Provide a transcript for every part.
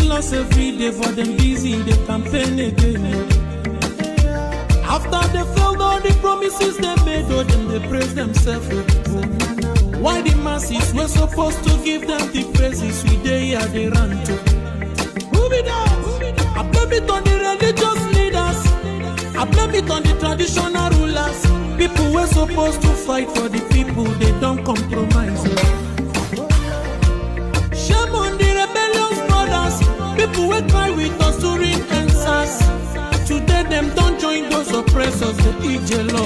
kill us every day, but them busy, they campaign again. After they failed all the promises they made, oh, them they praise themselves. Why the masses were supposed to give them the praises we they here they run to? Move it up. I blame it on the religious leaders. I blame it on the traditional rulers. People were supposed to fight for the people, they don't compromise. Shame on the rebellious brothers. People will cry with us during answers. Today them don't join those oppressors, they eat jello.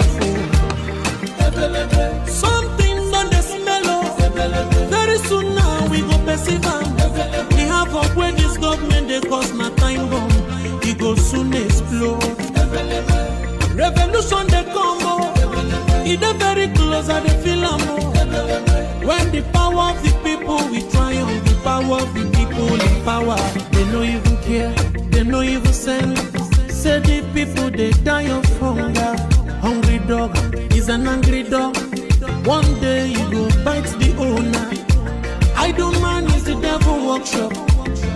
Something on the smell of. Very soon now we go perceive them. We have up where this government they cause my time bomb. It go soon explode. Revolution they come more. It is very close and they feel more. When the power of the people we triumph, the power of the people in power. They no even care, they no even send. Say the people they die of hunger. Hungry dog is an angry dog. One day you go bite the owner. Idle man is the devil workshop.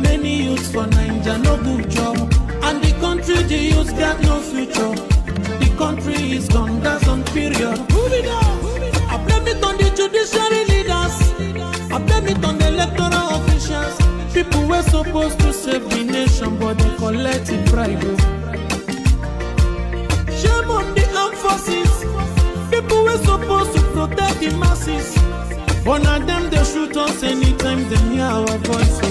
Many youths for Nigeria no good job. And the country the youths got no future. The country is gone, that's on period. Move it up. I blame it on the judiciary leaders. I blame it on the electoral officials. People were supposed to save the nation, but they collect it bribe. Shame on the armed forces. People were supposed to protect the masses. One of them they shoot us anytime they hear our voice.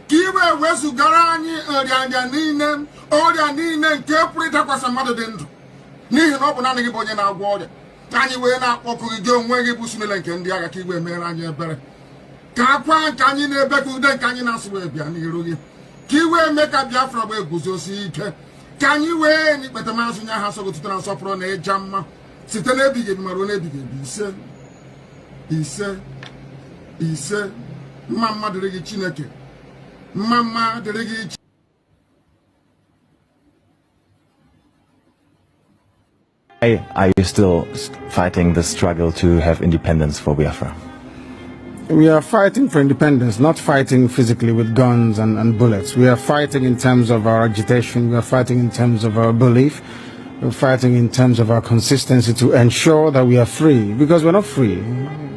Kiwe wesu garani orianya nine oria nine nke pụrịta kwasa mmadụ dị ndụ n'ihi na ọ bụ naanị gị bụ onye na-agwọ ọrịa anyị wee na-akpọkụ gị onwe gị bụ simile nke ndị agha ka igwe mere anyị ebere ka akwa nke anyị na-ebe ka ude nke anyị na-asụ wee bịa n'iru gị ka iwe mee ka Biafra wee guzosi ike ka anyị wee n'ikpete mazụ nye ha sogotuto na nsọpụrụ na ịja mma site n'ebighị ebi ma ruo n'ebighị ebi ise mma mma dịrị gị Chineke mama dịrị gị Are you still fighting the struggle to have independence for Biafra? We are fighting for independence, not fighting physically with guns and bullets. We are fighting in terms of our agitation. We are fighting in terms of our belief. We're fighting in terms of our consistency to ensure that we are free, because we're not free.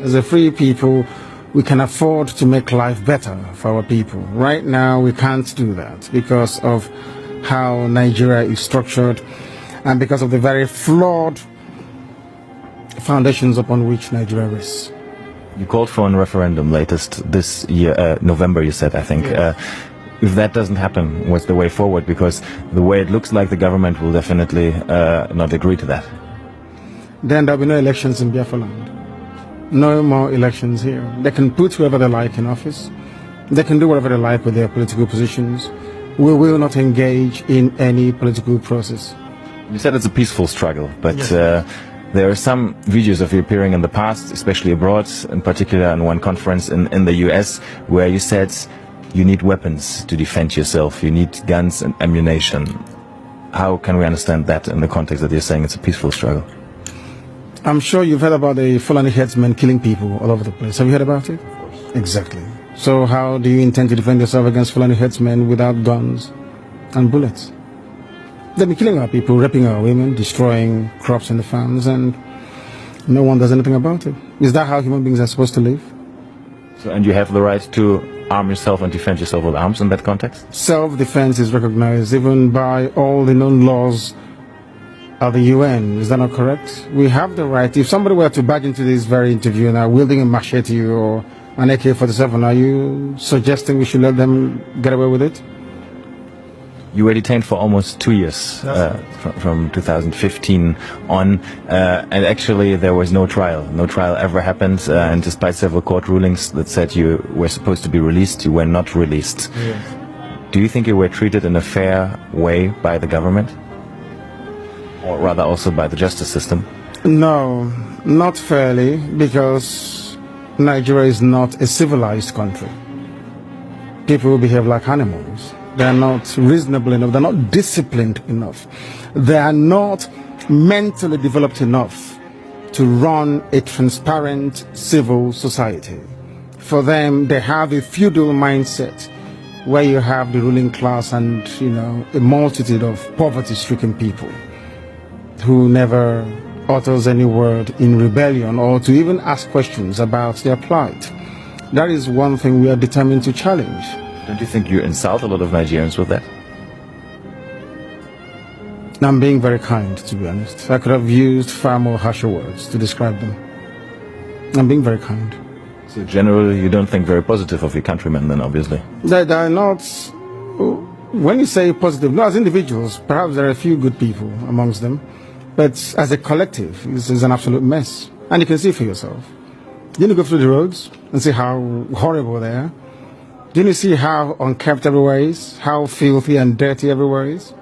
As a free people, we can afford to make life better for our people. Right now, we can't do that because of how Nigeria is structured and because of the very flawed foundations upon which Nigeria rests. You called for a referendum latest this year, November, you said, I think. Yes. If that doesn't happen, what's the way forward? Because the way it looks like the government will definitely not agree to that. Then there'll be no elections in Biafra land. No more elections here. They can put whoever they like in office. They can do whatever they like with their political positions. We will not engage in any political process. You said it's a peaceful struggle, but yes. There are some videos of you appearing in the past, especially abroad, in particular in one conference in the US, where you said you need weapons to defend yourself, you need guns and ammunition. How can we understand that in the context that you're saying it's a peaceful struggle? I'm sure you've heard about the Fulani headsmen killing people all over the place. Have you heard about it? Of course. Exactly. So how do you intend to defend yourself against Fulani headsmen without guns and bullets? They've been killing our people, raping our women, destroying crops in the farms, and no one does anything about it. Is that how human beings are supposed to live? So, and you have the right to arm yourself and defend yourself with arms in that context? Self-defense is recognized even by all the known laws of the UN. Is that not correct? We have the right. If somebody were to barge into this very interview now wielding a machete or an AK-47, are you suggesting we should let them get away with it? You were detained for almost 2 years, from 2015 on, and actually there was no trial. No trial ever happened, and despite several court rulings that said you were supposed to be released, you were not released. Yes. Do you think you were treated in a fair way by the government? Or rather also by the justice system? No, not fairly, because Nigeria is not a civilized country. People behave like animals. They are not reasonable enough. They're not disciplined enough. They are not mentally developed enough to run a transparent civil society. For them, they have a feudal mindset where you have the ruling class and, a multitude of poverty-stricken people who never utters any word in rebellion or to even ask questions about their plight. That is one thing we are determined to challenge. Don't you think you insult a lot of Nigerians with that? I'm being very kind, to be honest. I could have used far more harsher words to describe them. I'm being very kind. So generally you don't think very positive of your countrymen then, obviously? They are not... When you say positive, no, as individuals, perhaps there are a few good people amongst them. But as a collective, this is an absolute mess. And you can see for yourself. Didn't you go through the roads and see how horrible they are? Didn't you see how unkempt everywhere is? How filthy and dirty everywhere is?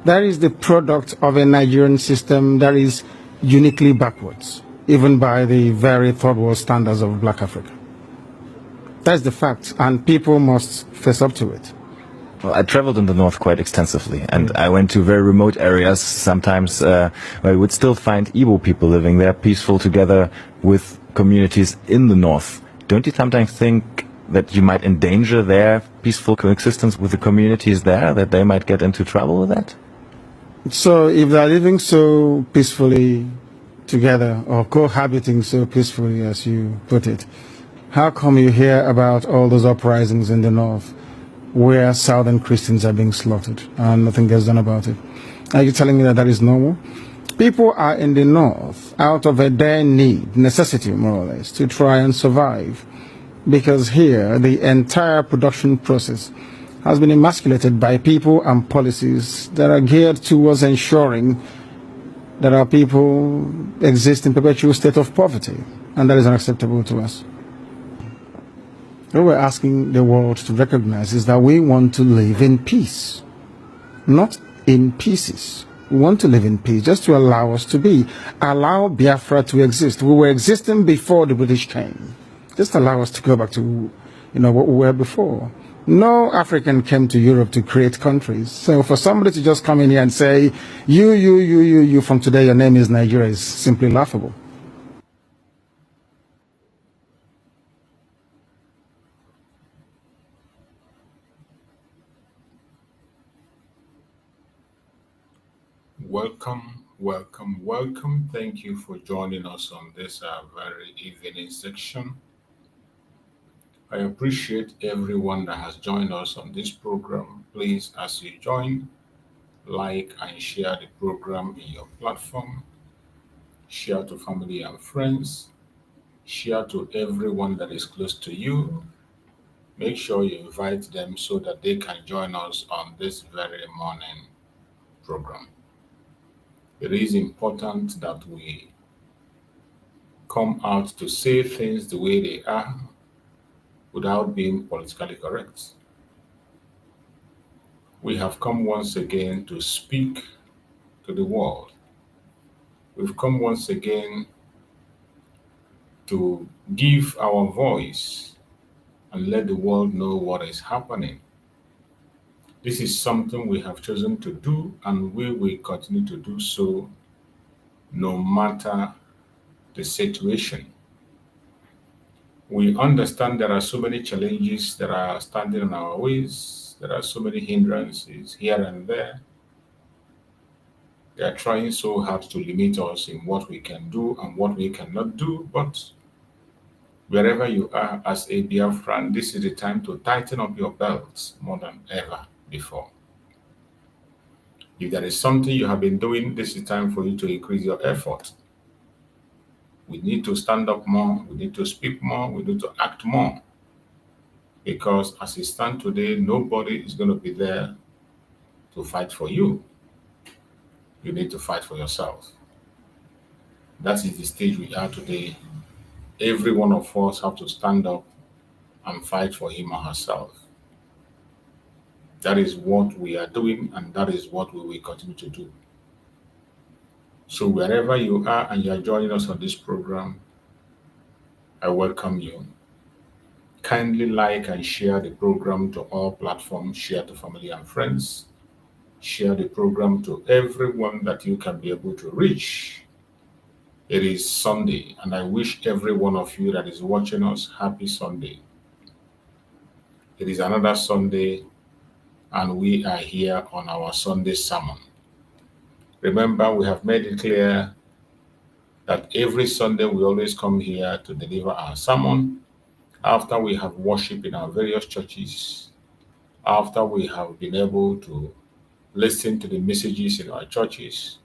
That is the product of a Nigerian system that is uniquely backwards, even by the very third world standards of Black Africa. That's the fact, and people must face up to it. Well, I traveled in the north quite extensively, and I went to very remote areas sometimes where you would still find Igbo people living there, peaceful together with communities in the north. Don't you sometimes think that you might endanger their peaceful coexistence with the communities there, that they might get into trouble with that? So if they're living so peacefully together, or cohabiting so peacefully as you put it, how come you hear about all those uprisings in the north where southern Christians are being slaughtered and nothing gets done about it? Are you telling me that that is normal? People are in the north out of a dire need, necessity more or less, to try and survive. Because here, the entire production process has been emasculated by people and policies that are geared towards ensuring that our people exist in perpetual state of poverty. And that is unacceptable to us. What we're asking the world to recognize is that we want to live in peace, not in pieces. We want to live in peace just to allow us to be. Allow Biafra to exist. We were existing before the British came. Just allow us to go back to, what we were before. No African came to Europe to create countries. So for somebody to just come in here and say, you, from today your name is Nigeria is simply laughable. Welcome, welcome, welcome. Thank you for joining us on this very evening section. I appreciate everyone that has joined us on this program. Please, as you join, like and share the program in your platform. Share to family and friends. Share to everyone that is close to you. Make sure you invite them so that they can join us on this very morning program. It is important that we come out to say things the way they are without being politically correct. We have come once again to speak to the world We've come once again to give our voice and let the world know what is happening. This is something we have chosen to do, and we will continue to do so no matter the situation. We understand there are so many challenges that are standing in our ways. There are so many hindrances here and there. They are trying so hard to limit us in what we can do and what we cannot do. But wherever you are as a Biafran, this is the time to tighten up your belts more than ever before. If there is something you have been doing, this is time for you to increase your effort. We need to stand up more, we need to speak more, we need to act more. Because as it stands today, nobody is going to be there to fight for you. You need to fight for yourself. That is the stage we are today. Every one of us have to stand up and fight for him or herself. That is what we are doing, and that is what we will continue to do. So wherever you are and you are joining us on this program, I welcome you. Kindly like and share the program to all platforms. Share to family and friends. Share the program to everyone that you can be able to reach. It is Sunday, and I wish every one of you that is watching us happy Sunday. It is another Sunday, and we are here on our Sunday sermon. Remember, we have made it clear that every Sunday we always come here to deliver our sermon after we have worshiped in our various churches, after we have been able to listen to the messages in our churches.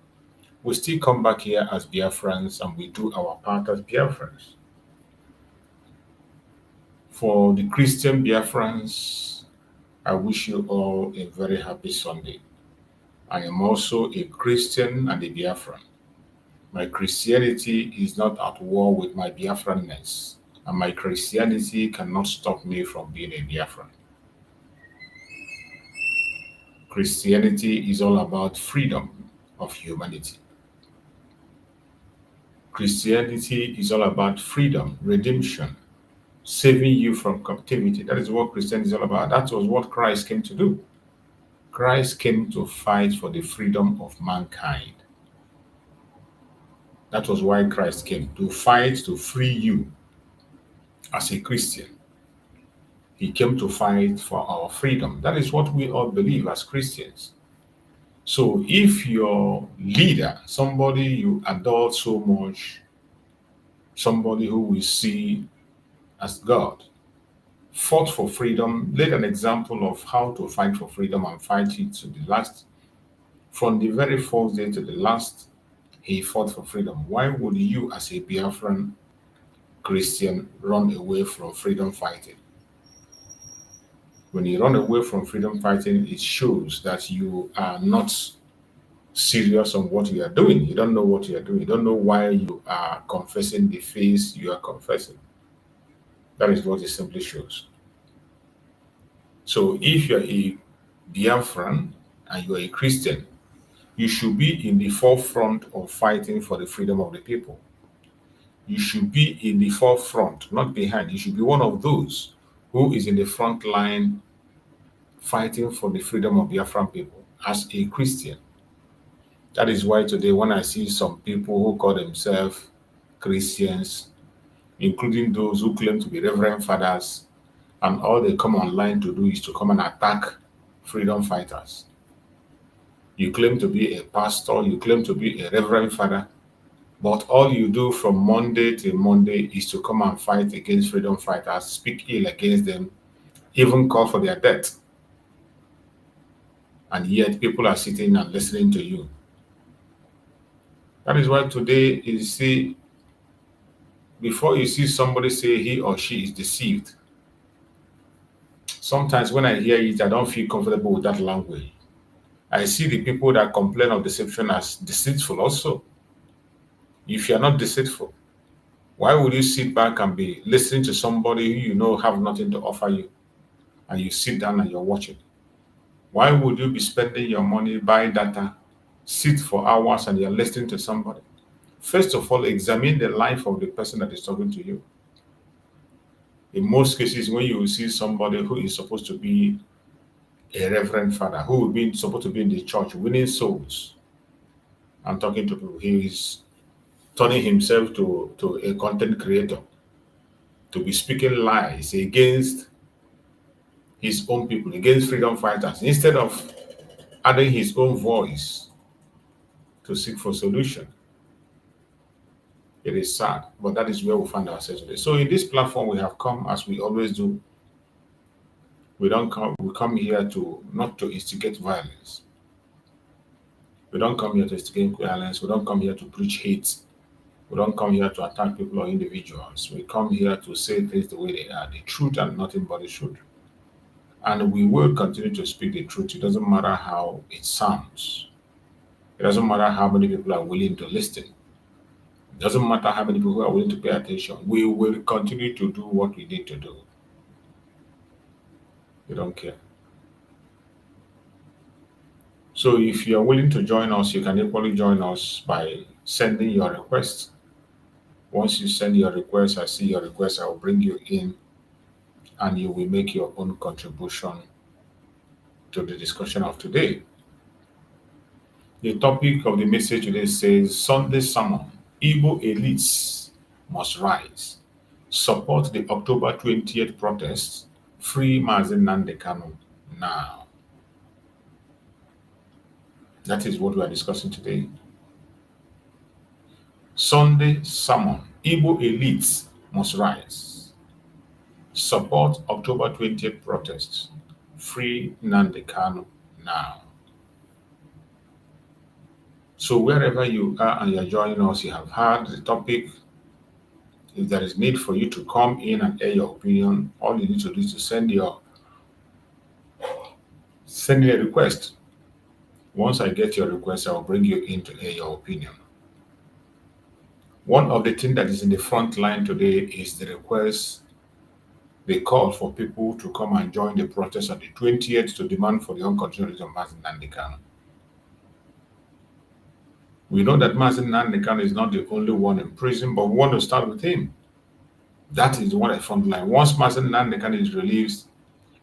We still come back here as Biafrans and we do our part as Biafrans. For the Christian Biafrans, I wish you all a very happy Sunday. I am also a Christian and a Biafran. My Christianity is not at war with my Biafranness, and my Christianity cannot stop me from being a Biafran. Christianity is all about freedom of humanity. Christianity is all about freedom, redemption, saving you from captivity. That is what Christianity is all about. That was what Christ came to do. Christ came to fight for the freedom of mankind. That was why Christ came, to fight to free you as a Christian. He came to fight for our freedom. That is what we all believe as Christians. So if your leader, somebody you adore so much, somebody who we see as God, fought for freedom, laid an example of how to fight for freedom and fight it to the last, from the very first day to the last, he fought for freedom. Why would you as a Biafran Christian run away from freedom fighting? When you run away from freedom fighting, it shows that you are not serious on what you are doing. You don't know what you are doing. You don't know why you are confessing the faith you are confessing. That is what it simply shows. So if you're a Biafran and you're a Christian, you should be in the forefront of fighting for the freedom of the people. You should be in the forefront, not behind. You should be one of those who is in the front line fighting for the freedom of Biafran people as a Christian. That is why today when I see some people who call themselves Christians, including those who claim to be Reverend Fathers, and all they come online to do is to come and attack freedom fighters. You claim to be a pastor, you claim to be a Reverend Father, but all you do from Monday to Monday is to come and fight against freedom fighters, speak ill against them, even call for their death. And yet people are sitting and listening to you. That is why today you see, before you see somebody say he or she is deceived, sometimes when I hear it, I don't feel comfortable with that language. I see the people that complain of deception as deceitful also. If you're not deceitful, why would you sit back and be listening to somebody who you know have nothing to offer you, and you sit down and you're watching? Why would you be spending your money, buy data, sit for hours and you're listening to somebody? First of all, examine the life of the person that is talking to you. In most cases, when you see somebody who is supposed to be a reverend father, who will be supposed to be in the church, winning souls and talking to people, he is turning himself to a content creator, to be speaking lies against his own people, against freedom fighters, instead of adding his own voice to seek for solution. It is sad, but that is where we find ourselves today. So in this platform, we have come, as we always do. We come here to not to instigate violence. We don't come here to instigate violence. We don't come here to preach hate. We don't come here to attack people or individuals. We come here to say things the way they are, the truth and nothing but the truth. And we will continue to speak the truth. It doesn't matter how it sounds. It doesn't matter how many people are willing to listen. It doesn't matter how many people are willing to pay attention. We will continue to do what we need to do. We don't care. So if you're willing to join us, you can equally join us by sending your request. Once you send your request, I see your request, I will bring you in and you will make your own contribution to the discussion of today. The topic of the message today says, Sunday Sermon, Igbo elites must rise. Support the October 20th protests. Free Mazi Nnamdi Kanu now. That is what we are discussing today. Sunday Sermon, Igbo elites must rise. Support October 20th protests. Free Nnamdi Kanu now. So wherever you are and you're joining us, you have heard the topic. If there is need for you to come in and air your opinion, all you need to do is to send in a request. Once I get your request, I will bring you in to air your opinion. One of the things that is in the front line today is the request, the call for people to come and join the protest on the 20th to demand for the unconditional release of Mazi Nnamdi Kanu. We know that Mazi Nnamdi Kanu is not the only one in prison, but we want to start with him. That is one at front line. Once Mazi Nnamdi Kanu is released,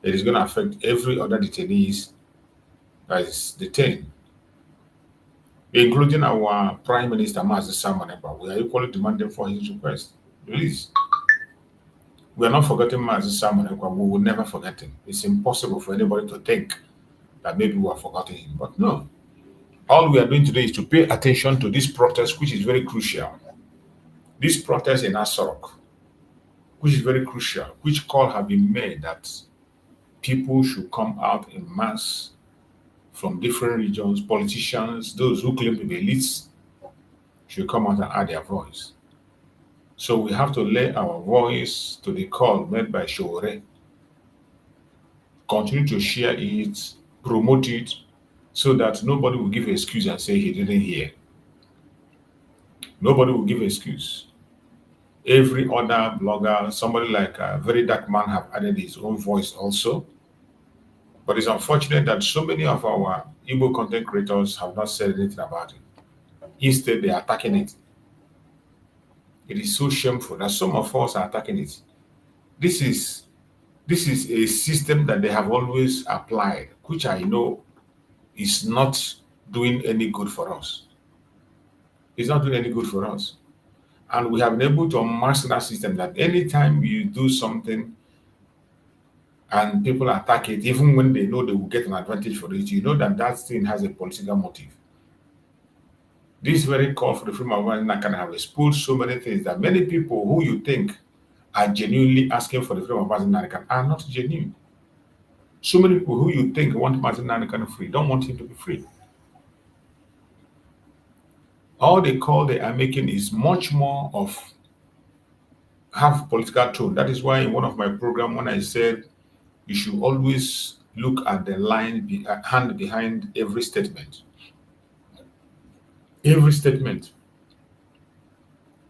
it is going to affect every other detainees that is detained, including our Prime Minister Mazi Nnamdi. We are equally demanding for his release. We are not forgetting Mazi Nnamdi. We will never forget him. It's impossible for anybody to think that maybe we have forgotten him, but no. All we are doing today is to pay attention to this protest, which is very crucial. This protest in Asorok, which is very crucial, which call have been made that people should come out in mass from different regions, politicians, those who claim to be elites, should come out and add their voice. So we have to lay our voice to the call made by Sowore, continue to share it, promote it, so that nobody will give an excuse and say he didn't hear. Nobody will give an excuse. Every other blogger, somebody like a Very Dark Man, have added his own voice also. But it's unfortunate that so many of our Igbo content creators have not said anything about it. Instead, they are attacking it. It is so shameful that some of us are attacking it. This is a system that they have always applied, which I know is not doing any good for us. It's not doing any good for us. And we have been able to master that system that anytime you do something and people attack it, even when they know they will get an advantage for it, you know that that thing has a political motive. This very call for the freedom of Mazi can have exposed so many things that many people who you think are genuinely asking for the freedom of Mazi are not genuine. So many people who you think want Mazi Nnamdi free don't want him to be free. All the call they are making is much more of have political tone. That is why in one of my programs, when I said you should always look at the hand behind every statement. Every statement,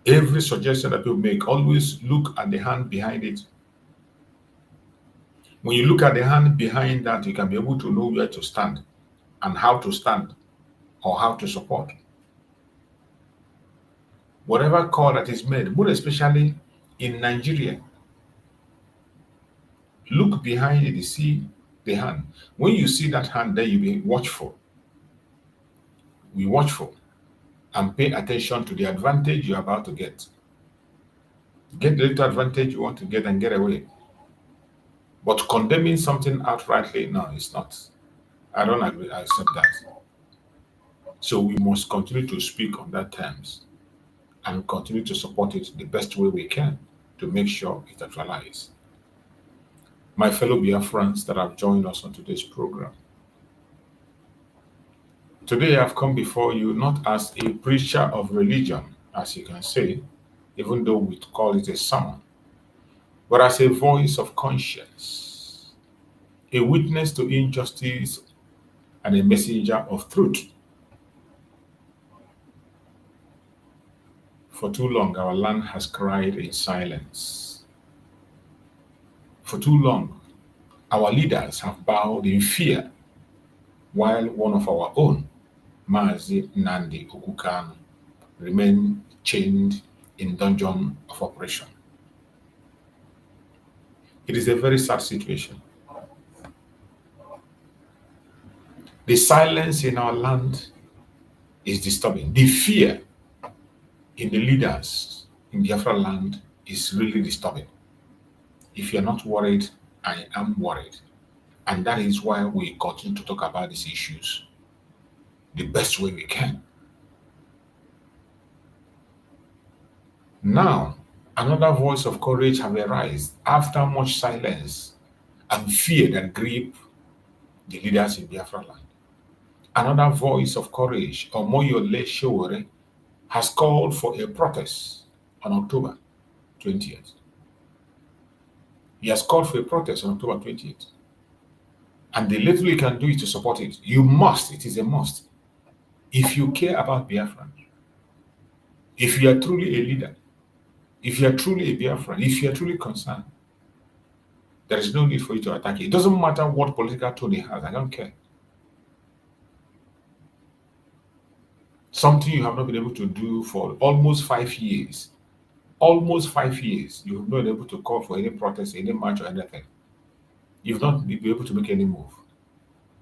every suggestion that people make, always look at the hand behind it. When you look at the hand behind that, you can be able to know where to stand and how to stand or how to support. whatever call that is made, more especially in Nigeria, look behind it, you see the hand. When you see that hand, then you be watchful. Be watchful and pay attention to the advantage you're about to get. Get the little advantage you want to get and get away. But condemning something outrightly, no, it's not. I don't agree. I accept that. So we must continue to speak on that terms and continue to support it the best way we can to make sure it actualizes. My fellow Biafrans that have joined us on today's program, today I've come before you not as a preacher of religion, as you can say, even though we call it a sermon, but as a voice of conscience, a witness to injustice, and a messenger of truth. For too long, our land has cried in silence. For too long, our leaders have bowed in fear, while one of our own, Mazi Nnamdi Kanu, remained chained in dungeon of oppression. It is a very sad situation. The silence in our land is disturbing. The fear in the leaders in Biafra land is really disturbing. If you're not worried, I am worried. And that is why we continue to talk about these issues the best way we can. Now, another voice of courage have arisen after much silence and fear that grip the leaders in Biafra land. Another voice of courage, Omoyele Sowore, has called for a protest on October 20th. He has called for a protest on October 20th. And the little you can do is to support it. You must, it is a must. If you care about Biafran, if you are truly a leader, if you are truly a Biafran, if you are truly concerned, there is no need for you to attack it. It doesn't matter what political tone he has, I don't care. Something you have not been able to do for almost 5 years. Almost 5 years, you have not been able to call for any protest, any march, or anything. You've not been able to make any move.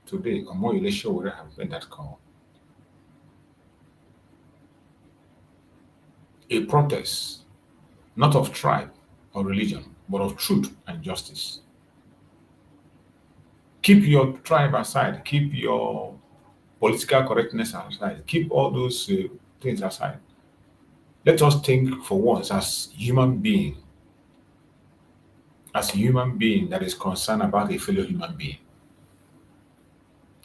Today, Omoyele Sowore have made that call. A protest, not of tribe or religion, but of truth and justice. Keep your tribe aside. Keep your political correctness aside. Keep all those things aside. Let us think for once as human being. As a human being that is concerned about a fellow human being.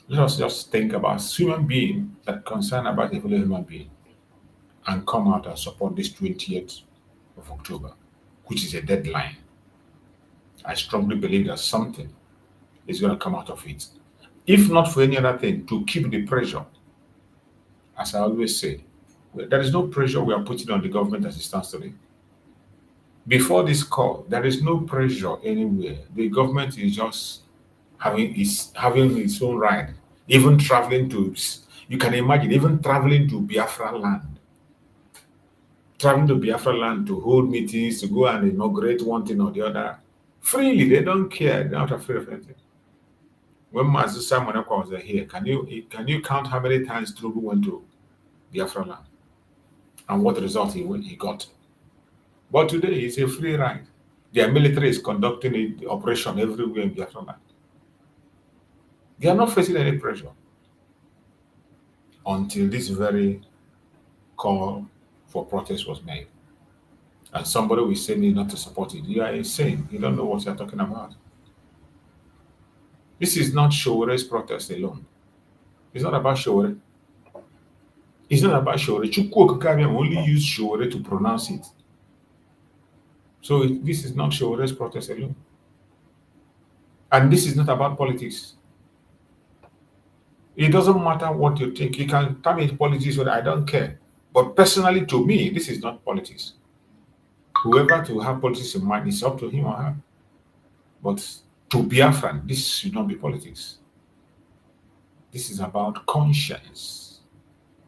Let us just think about a human being that is concerned about a fellow human being and come out and support this 20th of October, which is a deadline. I strongly believe that something is going to come out of it. If not for any other thing, to keep the pressure. As I always say, there is no pressure we are putting on the government as it stands today. Before this call, there is no pressure anywhere. The government is just having its own ride. Even traveling to, you can imagine, even traveling to Biafra land. Traveling to Biafra land to hold meetings, to go and inaugurate one thing or the other. Freely, they don't care. They're not afraid of anything. When Mazi Nnamdi Kanu was here, can you count how many times Tinubu went to Biafra land? And what result he got? But today, it's a free ride. Their military is conducting an operation everywhere in Biafra land. They are not facing any pressure until this very call for protest was made. And somebody will say me not to support it. You are insane. You don't know what you are talking about. This is not Sowore's protest alone. It's not about Sowore. It's not about Sowore. Chukwu Okakabiam only used Sowore to pronounce it. So this is not Sowore's protest alone. And this is not about politics. It doesn't matter what you think. You can tell me politics, but I don't care. But personally, to me, this is not politics. Whoever to have politics in mind, it's up to him or her. But to Biafran, this should not be politics. This is about conscience.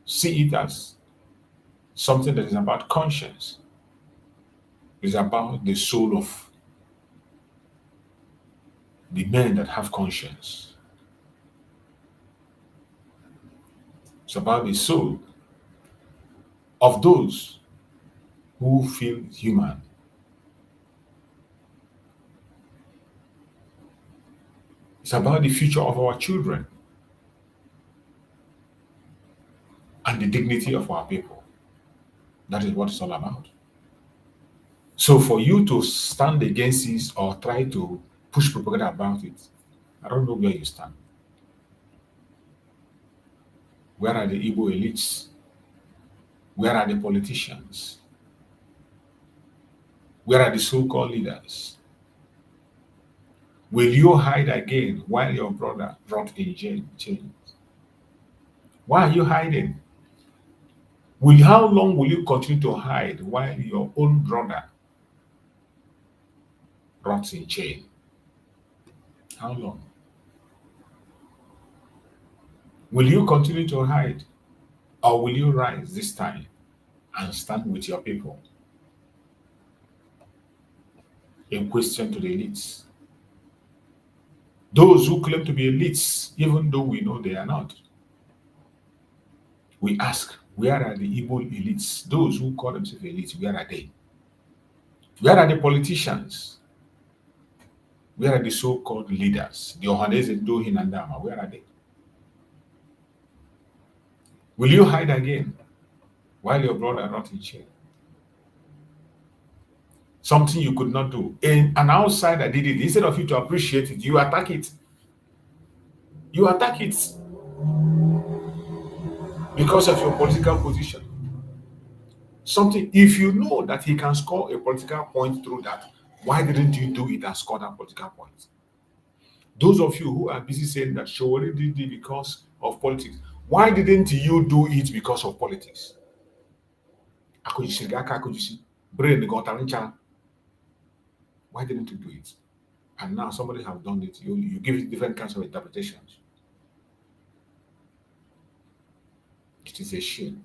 See it as something that is about conscience. It's about the soul of the men that have conscience. It's about the soul of those who feel human. It's about the future of our children and the dignity of our people. That is what it's all about. So for you to stand against this or try to push propaganda about it, I don't know where you stand. Where are the Igbo elites? Where are the politicians? Where are the so-called leaders? Will you hide again while your brother rot in chains? Why are you hiding? How long will you continue to hide while your own brother rots in chain? How long? Will you continue to hide, or will you rise this time and stand with your people? A question to the elites. Those who claim to be elites, even though we know they are not. We ask, where are the Igbo elites? Those who call themselves elites, where are they? Where are the politicians? Where are the so-called leaders? The Ohanese, Dohin, and Dama, where are they? Will you hide again while your brother not in jail? Something you could not do. And an outsider did it. Instead of you to appreciate it, you attack it. You attack it because of your political position. Something, if you know that he can score a political point through that, why didn't you do it and score that political point? Those of you who are busy saying that Sowore did it because of politics, why didn't you do it because of politics? Why didn't you do it? And now somebody have done it. You give it different kinds of interpretations. It is a shame.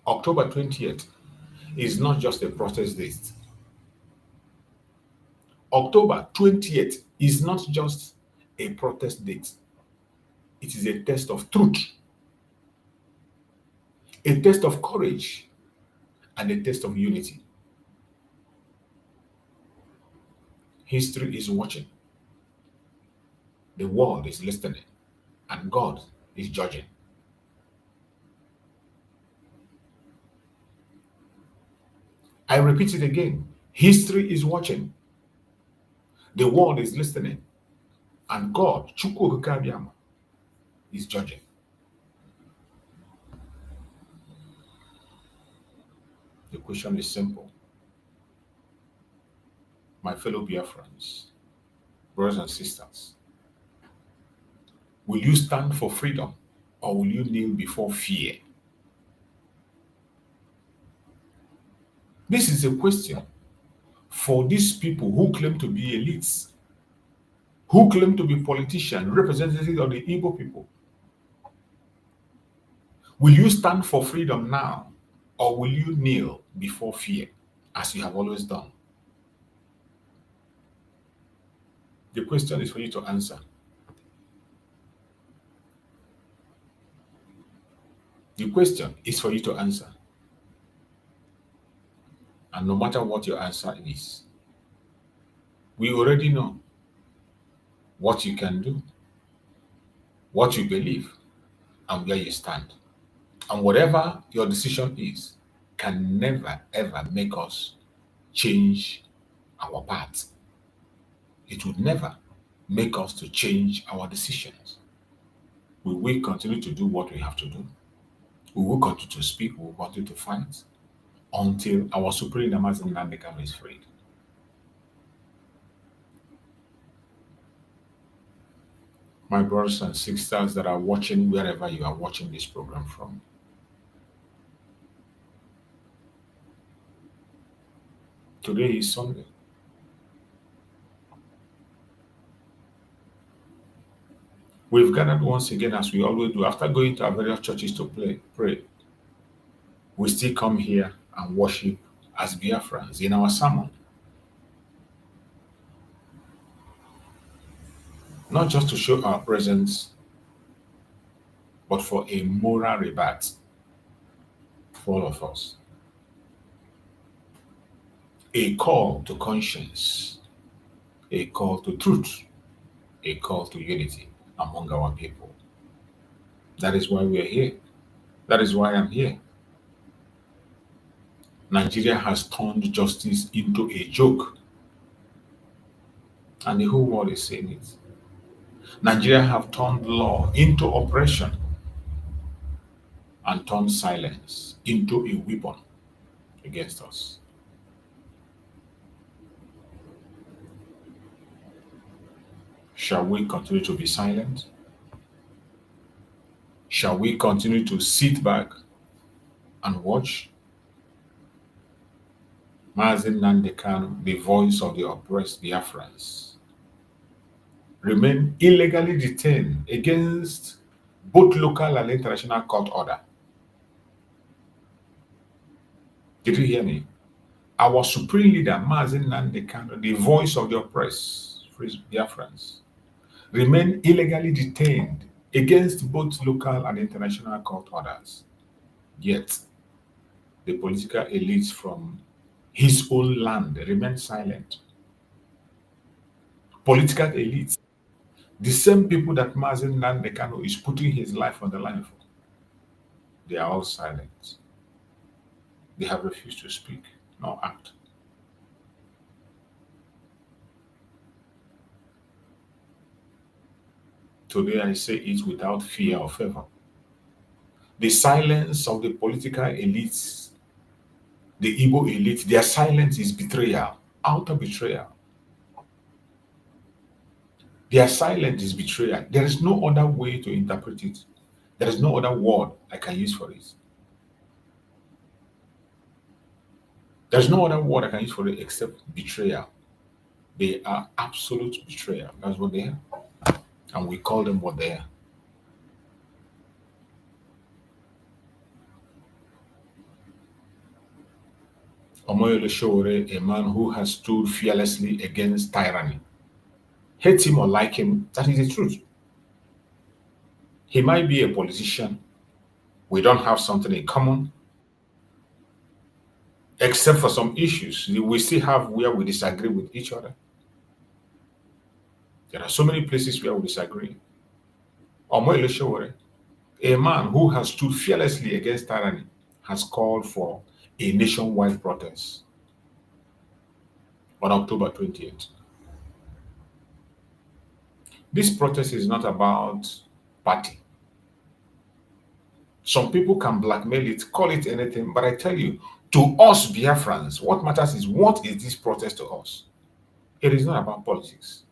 October 20th is not just a protest date. October 20th is not just a protest date. It is a test of truth, a test of courage, and a test of unity. History is watching. The world is listening, and God is judging. I repeat it again. History is watching. The world is listening, and God, Chukwu Okike, is judging. The question is simple. My fellow Biafrans, brothers and sisters, will you stand for freedom or will you kneel before fear? This is a question for these people who claim to be elites, who claim to be politicians, representatives of the Igbo people. Will you stand for freedom now or will you kneel before fear as you have always done? The question is for you to answer. The question is for you to answer. And no matter what your answer is, we already know what you can do, what you believe, and where you stand. And whatever your decision is, can never ever make us change our path. It would never make us to change our decisions. We will continue to do what we have to do. We will continue to speak, we will continue to fight until our supreme Mazi Nnamdi Kanu is freed. My brothers and sisters that are watching wherever you are watching this program from, today is Sunday. We've gathered once again, as we always do, after going to our various churches to pray. We still come here and worship as Biafrans in our sermon. Not just to show our presence, but for a moral rebirth for all of us. A call to conscience, a call to truth, a call to unity among our people. That is why we are here. That is why I'm here. Nigeria has turned justice into a joke. And the whole world is saying it. Nigeria have turned law into oppression and turned silence into a weapon against us. Shall we continue to be silent? Shall we continue to sit back and watch? Mazi Nnamdi Kanu, the voice of the oppressed Biafrans, remain illegally detained against both local and international court order. Did you hear me? Our supreme leader, Mazi Nnamdi Kanu, the voice of the oppressed Biafrans, remain illegally detained against both local and international court orders. Yet, the political elites from his own land remain silent. Political elites, the same people that Mazi Nnamdi Kanu is putting his life on the line for, they are all silent. They have refused to speak nor act. Today I say it without fear or favor. The silence of the political elites, the Igbo elite, their silence is betrayal, outer betrayal. Their silence is betrayal. There is no other way to interpret it. There is no other word I can use for it. There's no other word I can use for it except betrayal. They are absolute betrayal. That's what they are. And we call them what they are. Omoyele Sowore, a man who has stood fearlessly against tyranny. Hate him or like him, that is the truth. He might be a politician. We don't have something in common. Except for some issues, we still have where we disagree with each other. There are so many places where we disagree. Omoyele Sowore, a man who has stood fearlessly against tyranny, has called for a nationwide protest on October 28th. This protest is not about party. Some people can blackmail it, call it anything, but I tell you, to us Biafrans, what matters is what is this protest to us? It is not about politics.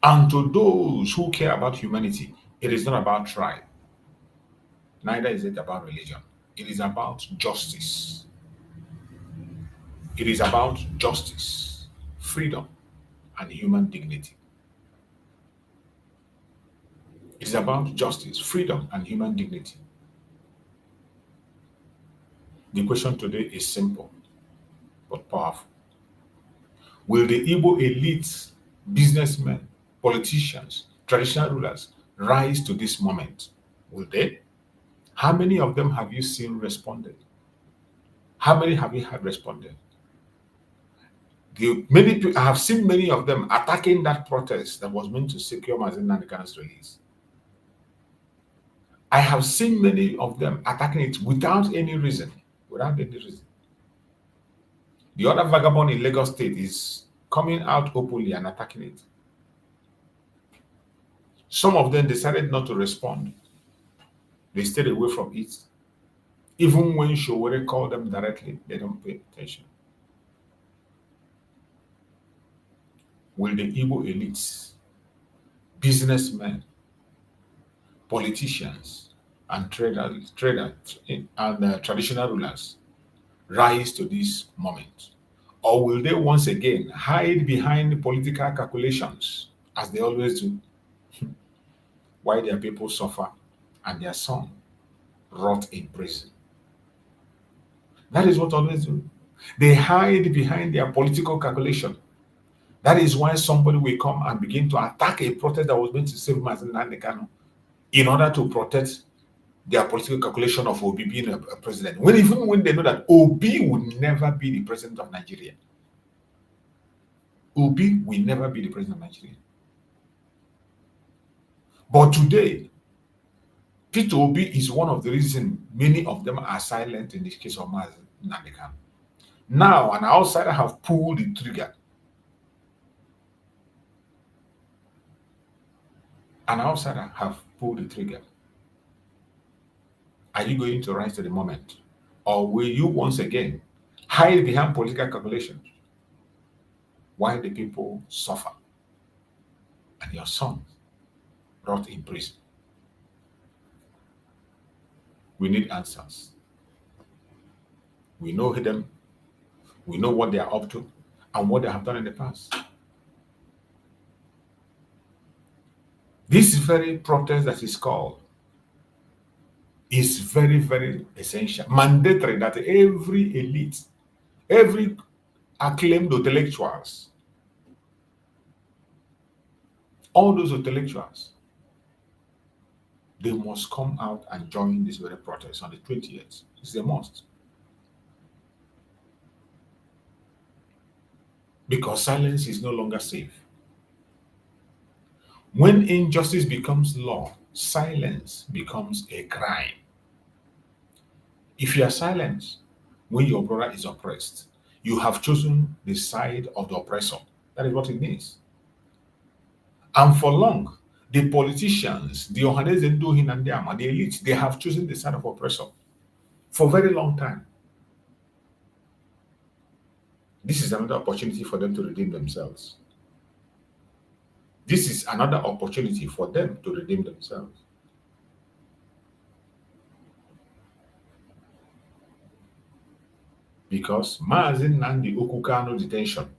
And to those who care about humanity, it is not about tribe. Neither is it about religion. It is about justice. It is about justice, freedom, and human dignity. It is about justice, freedom, and human dignity. The question today is simple but powerful. Will the Igbo elites, businessmen, politicians, traditional rulers rise to this moment? Will they? How many of them have you seen responded? How many have you had responded? I have seen many of them attacking that protest that was meant to secure Mazi Nnamdi Kanu's release. I have seen many of them attacking it without any reason. Without any reason. The other vagabond in Lagos State is coming out openly and attacking it. Some of them decided not to respond. They stayed away from it. Even when Sowore called them directly, they don't pay attention. Will the Igbo elites, businessmen, politicians, and traders and traditional rulers rise to this moment? Or will they once again hide behind political calculations as they always do, why their people suffer and their son rot in prison. That is what always do. They hide behind their political calculation. That is why somebody will come and begin to attack a protest that was meant to save Mazi Nnamdi Kanu in order to protect their political calculation of Obi being a president. Even when they know that Obi would never be the president of Nigeria. Obi will never be the president of Nigeria. But today, Peter Obi is one of the reasons many of them are silent in the case of Mazi Nnamdi Kanu. Now, an outsider have pulled the trigger. An outsider have pulled the trigger. Are you going to rise to the moment? Or will you once again hide behind political calculations while the people suffer and your sons rot in prison? We need answers. We know them. We know what they are up to and what they have done in the past. This very protest that is called is very, very essential, mandatory that every elite, every acclaimed intellectuals, all those intellectuals, they must come out and join this very protest on the 20th. It's a must. Because silence is no longer safe. When injustice becomes law, silence becomes a crime. If you are silent when your brother is oppressed, you have chosen the side of the oppressor. That is what it means. And for long, the politicians, the Ohaneze Ndohin and the elite, they have chosen the side of oppressor for a very long time. This is another opportunity for them to redeem themselves. This is another opportunity for them to redeem themselves. Because Mazi Nnamdi Kanu detention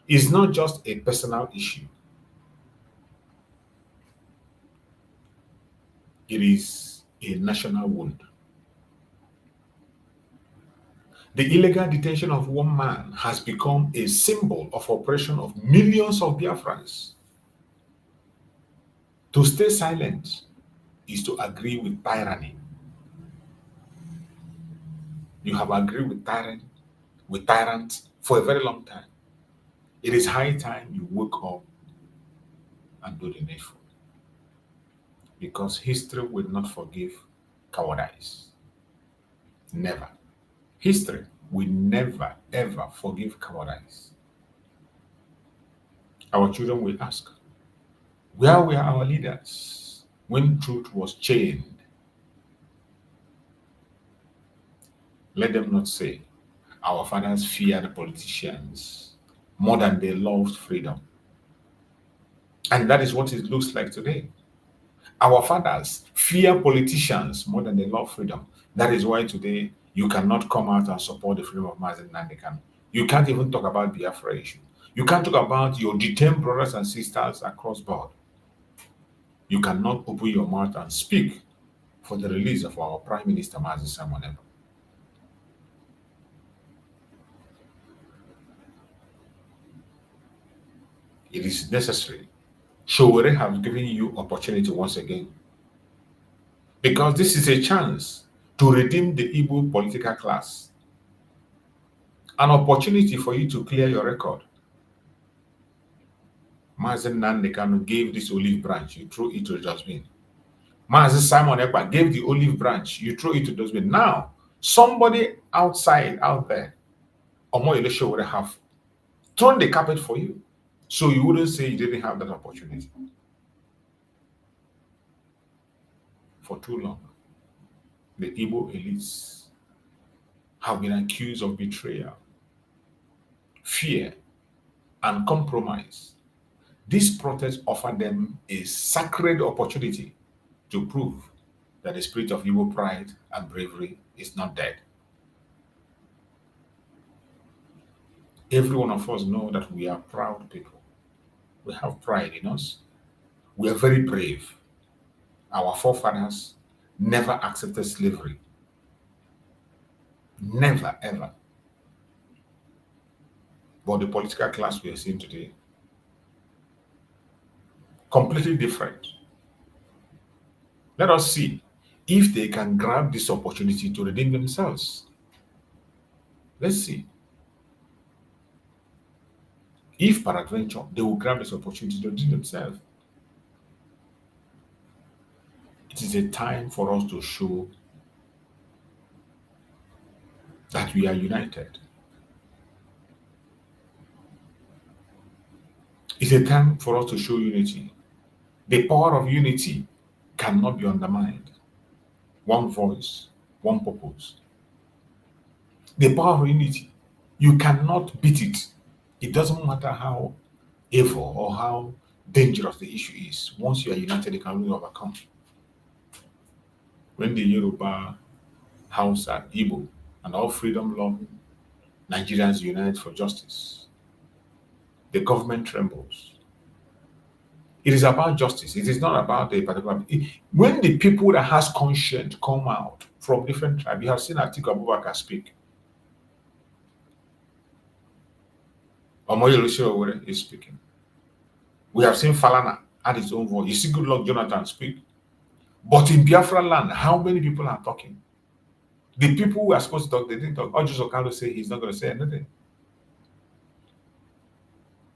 is not just a personal issue. It is a national wound. The illegal detention of one man has become a symbol of oppression of millions of Biafrans. To stay silent is to agree with tyranny. You have agreed with tyrants for a very long time. It is high time you wake up and do the needful. Because history will not forgive cowardice. Never. History will never, ever forgive cowardice. Our children will ask, where were our leaders when truth was chained? Let them not say, our fathers feared politicians more than they loved freedom. And that is what it looks like today. Our fathers fear politicians more than they love freedom. That is why today you cannot come out and support the freedom of Mazi Nnamdi Kanu. You can't even talk about Biafra issue. You can't talk about your detained brothers and sisters across board. You cannot open your mouth and speak for the release of our Prime Minister Mazi Nnamdi. It is necessary. Sowore has given you opportunity once again. Because this is a chance to redeem the Igbo political class. An opportunity for you to clear your record. Mazi Nnamdi Kanu gave this olive branch, you threw it to the dustbin. Mazi Simon Ekpa gave the olive branch, you threw it to the dustbin. Now, somebody outside, out there, Omoyele Sowore have thrown the carpet for you. So you wouldn't say you didn't have that opportunity. For too long, the Igbo elites have been accused of betrayal, fear, and compromise. This protest offered them a sacred opportunity to prove that the spirit of Igbo pride and bravery is not dead. Every one of us know that we are proud people. We have pride in us. We are very brave. Our forefathers never accepted slavery. Never, ever. But the political class we are seeing today, completely different. Let us see if they can grab this opportunity to redeem themselves. Let's see. If peradventure they will grab this opportunity to redeem themselves. It is a time for us to show that we are united. It's a time for us to show unity. The power of unity cannot be undermined. One voice, one purpose. The power of unity, you cannot beat it. It doesn't matter how evil or how dangerous the issue is. Once you are united, you can really overcome. When the Yoruba, Hausa, Igbo, and all freedom-loving Nigerians unite for justice, the government trembles. It is about justice. It is not about a particular. When the people that has conscience come out from different tribes, you have seen Atiku Abubakar speak. Omoyele Sowore is speaking. We have seen Falana add his own voice. You see Goodluck Jonathan speak. But in Biafra land, how many people are talking? The people who are supposed to talk, they didn't talk. Ojus Okando say he's not going to say anything.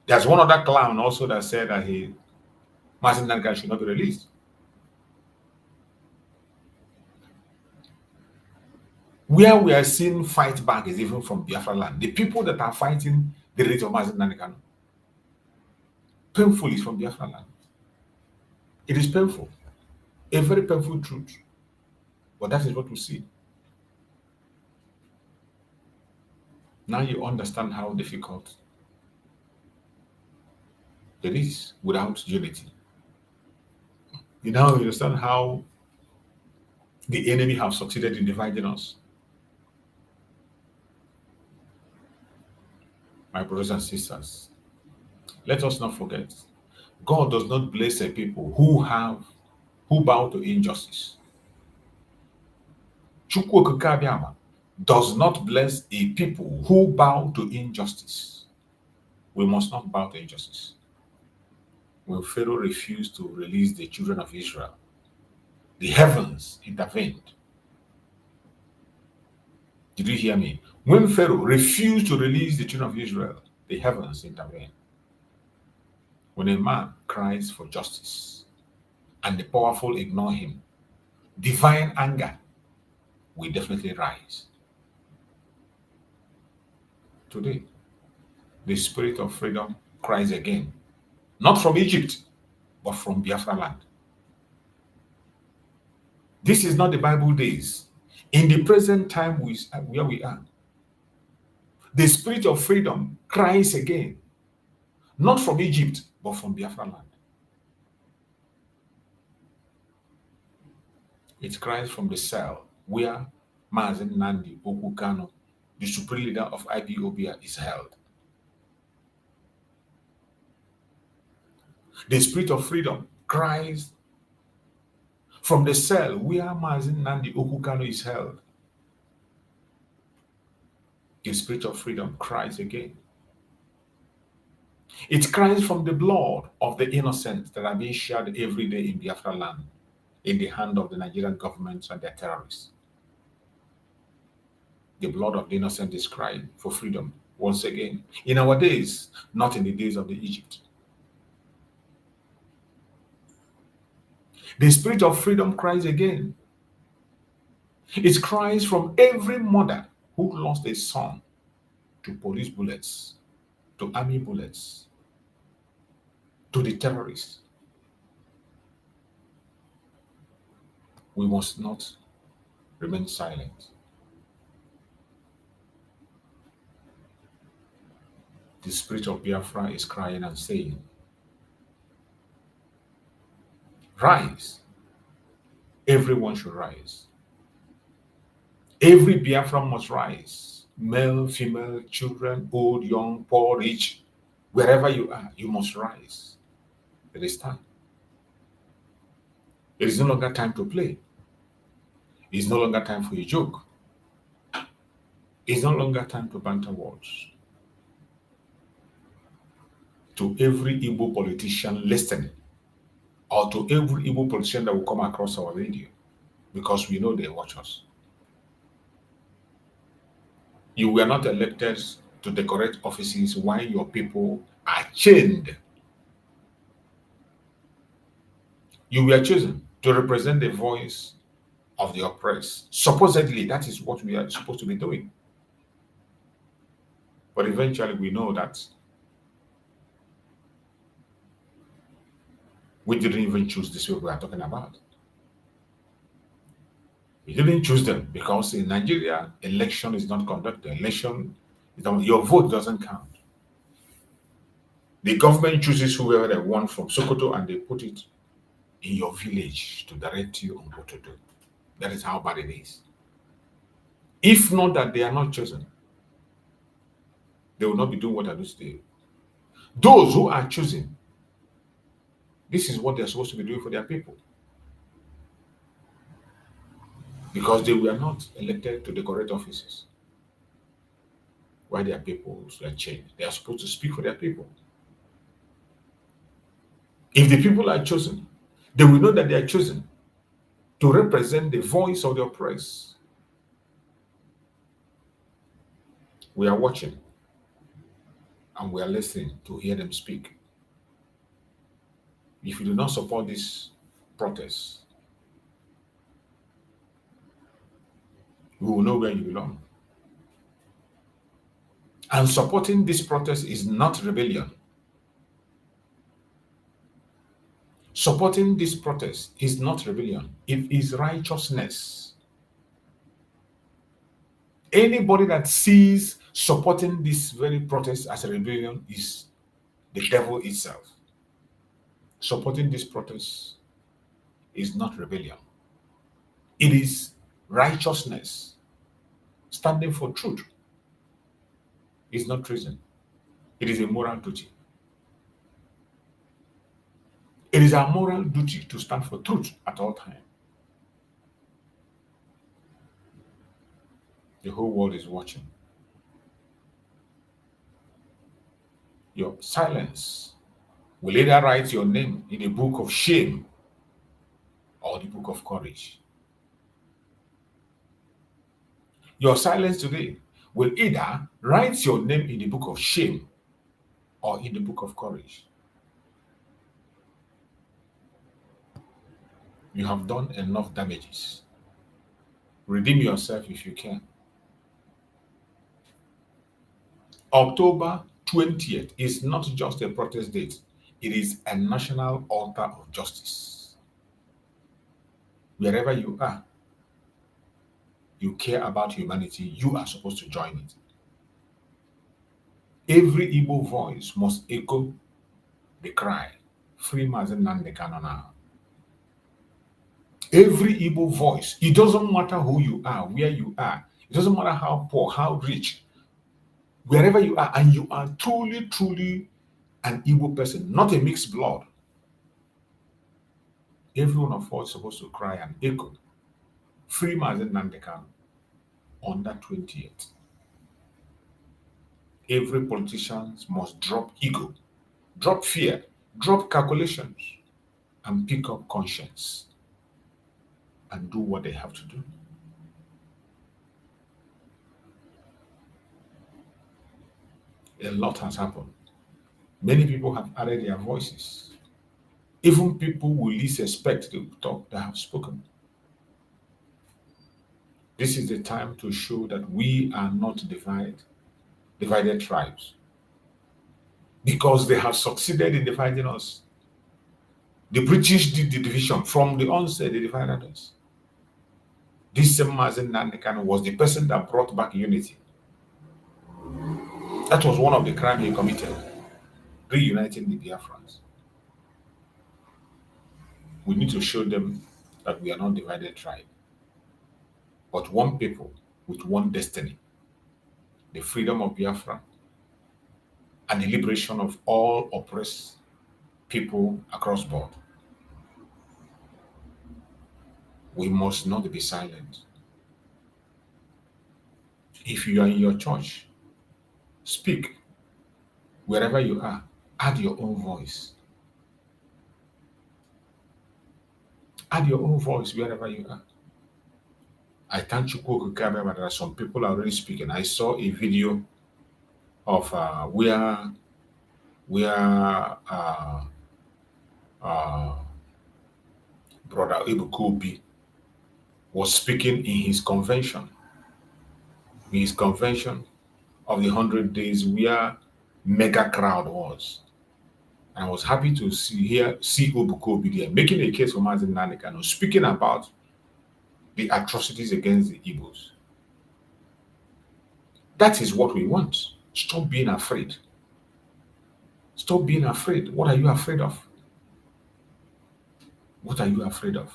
There's one other clown also that said that Mazi Nnamdi Kanu should not be released. Where we are seeing fight back is even from Biafra land. The people that are fighting the release of Mazi Nnamdi Kanu, painful is from Biafra land. It is painful. A very painful truth. But that is what we see. Now you understand how difficult it is without unity. You now understand how the enemy have succeeded in dividing us. My brothers and sisters, let us not forget, God does not bless a people who bow to injustice. Chukwu Okike Abiama does not bless a people who bow to injustice. We must not bow to injustice. When Pharaoh refused to release the children of Israel, the heavens intervened. Did you hear me? When Pharaoh refused to release the children of Israel, the heavens intervened. When a man cries for justice and the powerful ignore him, divine anger will definitely rise. Today, the spirit of freedom cries again, not from Egypt, but from Biafra land. This is not the Bible days. In the present time where we are, the spirit of freedom cries again, not from Egypt, but from Biafra land. It cries from the cell where Mazi Nnamdi Kanu, the supreme leader of IPOB, is held. The spirit of freedom cries from the cell where Mazi Nnamdi Kanu is held. The spirit of freedom cries again. It cries from the blood of the innocent that are being shed every day in Biafra land, in the hand of the Nigerian government and their terrorists. The blood of the innocent is crying for freedom once again. In our days, not in the days of the Egypt. The spirit of freedom cries again. It cries from every mother who lost a son to police bullets, to army bullets, to the terrorists. We must not remain silent. The spirit of Biafra is crying and saying, rise. Everyone should rise. Every Biafra must rise. Male, female, children, old, young, poor, rich, wherever you are, you must rise. It is time. It is no longer time to play. It's no longer time for a joke. It's no longer time to banter words. To every Igbo politician listening, or to every Igbo politician that will come across our radio, because we know they watch us. You were not elected to decorate offices while your people are chained. You were chosen to represent the voice of the oppressed. Supposedly, that is what we are supposed to be doing. But eventually, we know that we didn't even choose this people we are talking about. We didn't choose them because in Nigeria, election is not conducted. Your vote doesn't count. The government chooses whoever they want from Sokoto and they put it in your village to direct you on what to do. That is how bad it is. If not that they are not chosen, they will not be doing what I do today. Those who are chosen, this is what they're supposed to be doing for their people. Because they were not elected to decorate offices while their people were changed. They are supposed to speak for their people. If the people are chosen, they will know that they are chosen to represent the voice of the oppressed. We are watching and we are listening to hear them speak. If you do not support this protest, we will know where you belong. And supporting this protest is not rebellion. Supporting this protest is not rebellion. It is righteousness. Anybody that sees supporting this very protest as a rebellion is the devil itself. Supporting this protest is not rebellion. It is righteousness. Standing for truth is not treason. It is a moral duty. It is our moral duty to stand for truth at all times. The whole world is watching. Your silence will either write your name in the book of shame or the book of courage. Your silence today will either write your name in the book of shame or in the book of courage. You have done enough damages. Redeem yourself if you can. October 20th is not just a protest date. It is a national altar of justice. Wherever you are, you care about humanity, you are supposed to join it. Every Igbo voice must echo the cry, free Mazi Nnamdi Kanu now. Every Igbo voice, it doesn't matter who you are, where you are, it doesn't matter how poor, how rich, wherever you are, and you are truly, truly an Igbo person, not a mixed blood. Every one of us is supposed to cry and echo, free Mazi Nnamdi Kanu on that 20th. Every politician must drop ego, drop fear, drop calculations, and pick up conscience and do what they have to do. A lot has happened. Many people have added their voices. Even people we least expect to talk, they have spoken. This is the time to show that we are not divided tribes, because they have succeeded in dividing us. The British did the division from the onset. They divided us. This same Mazi Nnamdi Kanu was the person that brought back unity. That was one of the crimes he committed, reuniting the Biafrans. We need to show them that we are not divided tribe, but one people with one destiny, the freedom of Biafra and the liberation of all oppressed people across board. We must not be silent. If you are in your church, speak wherever you are. Add your own voice. Add your own voice wherever you are. I thank you, that there are some people already speaking. I saw a video of where Brother Ebukobi was speaking in his convention of the 100 days where mega crowd was. And I was happy to see Ebukobi there making a case for Mazi Nnamdi Kanu, speaking about the atrocities against the Igbos. That is what we want. Stop being afraid. Stop being afraid. What are you afraid of? What are you afraid of?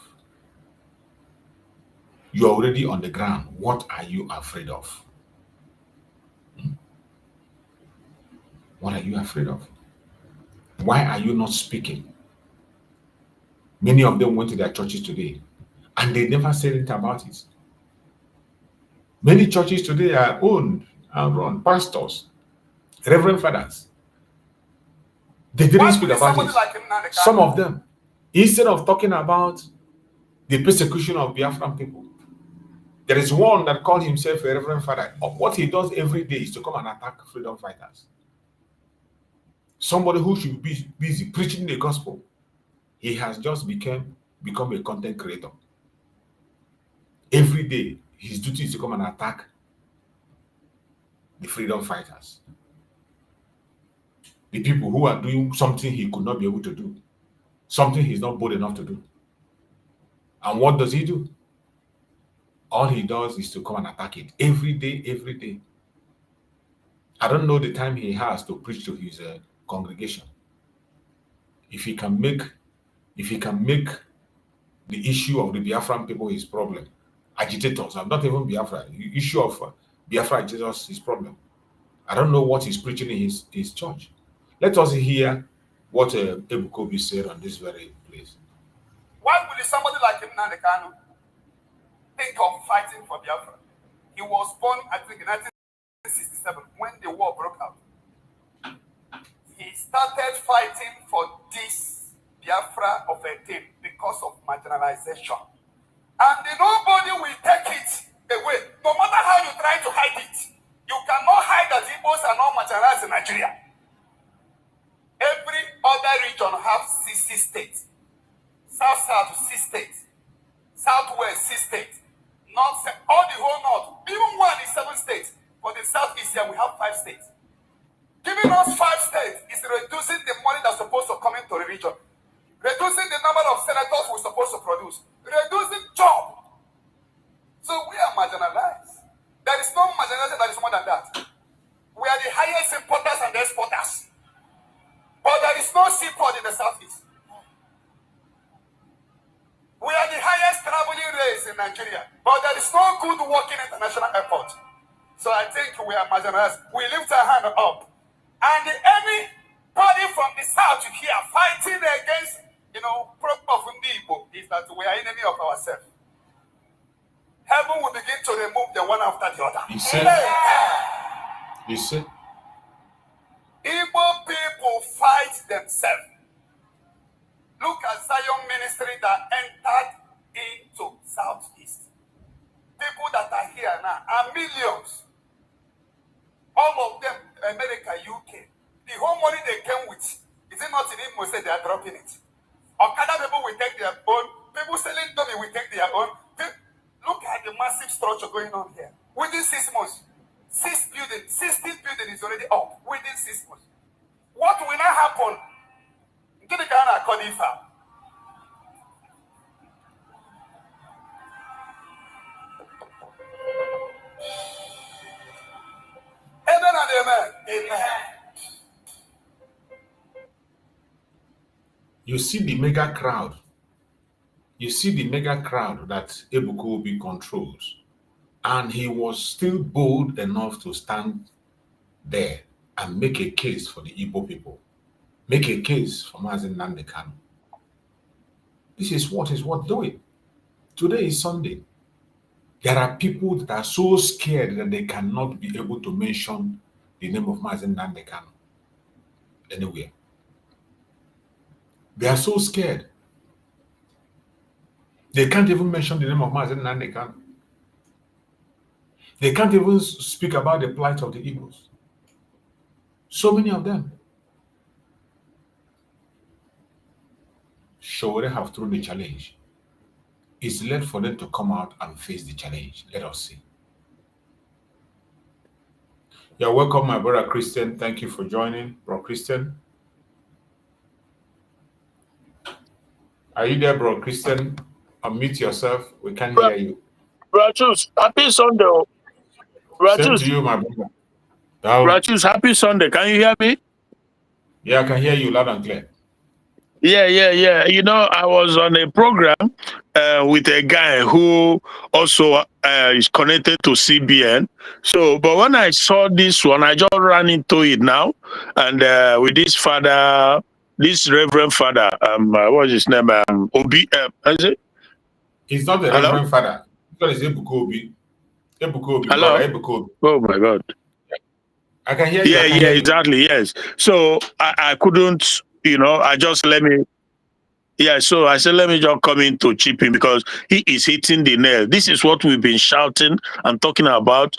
You're already on the ground. What are you afraid of? What are you afraid of? Why are you not speaking? Many of them went to their churches today and they never said anything about it. Many churches today are owned and run, pastors, reverend fathers. They didn't speak about it. Like some of them, instead of talking about the persecution of Biafran people, there is one that called himself a reverend father. What he does every day is to come and attack freedom fighters. Somebody who should be busy preaching the gospel. He has just become a content creator. Every day, his duty is to come and attack the freedom fighters. The people who are doing something he could not be able to do. Something he's not bold enough to do. And what does he do? All he does is to come and attack it. Every day, every day. I don't know the time he has to preach to his congregation. If he can make the issue of the Biafran people his problem, agitators, and not even Biafra, the issue of Biafra agitators his problem. I don't know what he's preaching in his church. Let us hear what Ebukobi said on this very place. Why would somebody like Nnamdi Kanu think of fighting for Biafra? He was born, I think, in 1967 when the war broke out. He started fighting for this Biafra of a thing because of marginalization. And nobody will take it away. No matter how you try to hide it, you cannot hide that Igbos are not marginalized in Nigeria. Every other region has 60 states. South, 6 states. Southwest, 6 states. North, all the whole north. Even one is 7 states. For the southeast here, we have 5 states. Giving us 5 states is reducing the money that's supposed to come into the region. Reducing the number of senators we're supposed to produce. Reducing jobs. So we are marginalized. There is no marginalization that is more than that. We are the highest importers and exporters. But there is no seaport in the southeast. We are the highest traveling race in Nigeria. But there is no good working international airport. So I think we are marginalized. We lift our hand up. And anybody from the south here fighting against, problem of Igbo is that we are enemy of ourselves. Heaven will begin to remove the one after the other. You see? Igbo people fight themselves. Look at Zion ministry that entered into Southeast. People that are here now are millions. All of them, America, UK. The whole money they came with, is it not in Imo say they are dropping it? Okada people will take their own. People selling dummy will take their own. Look at the massive structure going on here. Within 6 months, 16th building is already up. Within 6 months. What will not happen? Get the Ghana Konifa. Amen and amen. Amen. You see the mega crowd. You see the mega crowd that Ebukobi controls. And he was still bold enough to stand there and make a case for the Igbo people. Make a case for Mazi Nnamdi Kanu. This is what is worth doing. Today is Sunday. There are people that are so scared that they cannot be able to mention the name of Mazi Nnamdi Kanu anywhere. They are so scared. They can't even mention the name of Mazi Nnamdi Kanu. They can't even speak about the plight of the Igbos. So many of them. Sowore have thrown the challenge. It's left for them to come out and face the challenge. Let us see. You're welcome, my brother Christian. Thank you for joining, bro Christian. Are you there, bro Christian? Unmute yourself. We can't hear you. Rachus, happy Sunday. Same to you, my brother. Rachus, happy Sunday. Can you hear me? Yeah, I can hear you loud and clear. Yeah. You know, I was on a program with a guy who also is connected to CBN. So, but when I saw this one, I just ran into it now. And with this father, this Reverend Father, what's his name? Obi, is it? He's not the Hello? Reverend Father. He's Ebuka Obi. Ebuka Obi. Hello? Brother Ebuka Obi. Oh my God. I can hear you. Yeah, exactly. Yes. So I couldn't, you know, so I said, let me just come in to chip in because he is hitting the nail. This is what we've been shouting and talking about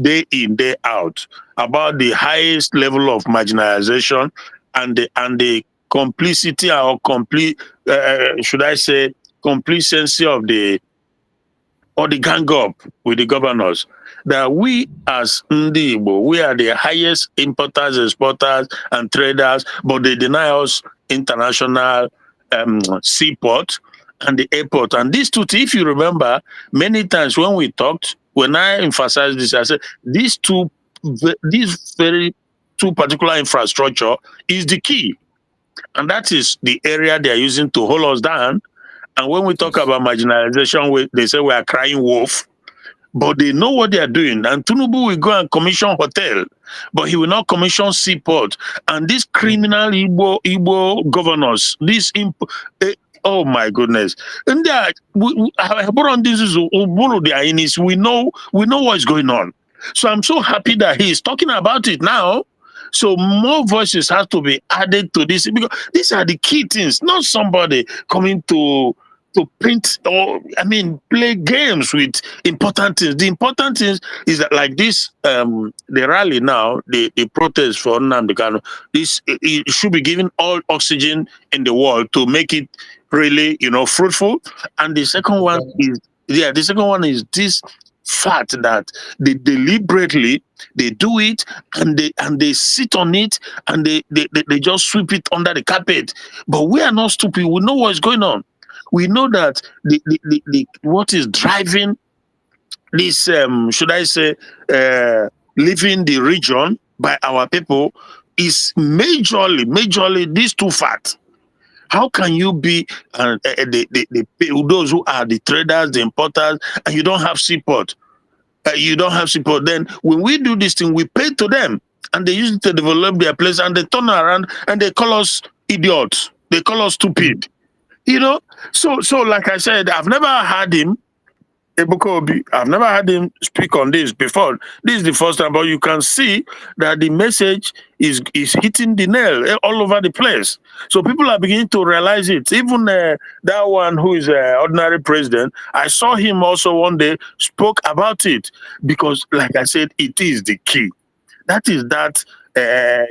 day in, day out, about the highest level of marginalization and the complicity or should I say, complacency of the gang up with the governors. That we as Ndi Igbo, we are the highest importers, exporters, and traders, but they deny us international seaport and the airport. And these two, if you remember, many times when we talked, when I emphasized this, I said these two particular infrastructure is the key, and that is the area they are using to hold us down. And when we talk about marginalization, they say we are crying wolf. But they know what they are doing. And Tinubu will go and commission hotel, but he will not commission seaport. And these criminal Igbo governors, oh my goodness. And they are, we know what's going on. So I'm so happy that he is talking about it now. So more voices have to be added to this because these are the key things, not somebody coming to paint or play games with important things. The important things is that like this, the rally now, the protest for Nnamdi Kanu, it should be given all oxygen in the world to make it really, fruitful. And the second one is this fact that they deliberately they do it and they sit on it and they just sweep it under the carpet. But we are not stupid. We know what's going on. We know that what is driving this, should I say, leaving the region by our people is majorly these two facts. How can you be those who are the traders, the importers, and you don't have seaport? You don't have support. Then when we do this thing, we pay to them, and they use it to develop their place, and they turn around and they call us idiots. They call us stupid. So like I said, I've never heard him, Ebuka Obi, I've never heard him speak on this before. This is the first time, but you can see that the message is hitting the nail all over the place. So people are beginning to realize it. Even that one who is ordinary president, I saw him also one day spoke about it because, like I said, it is the key. That is that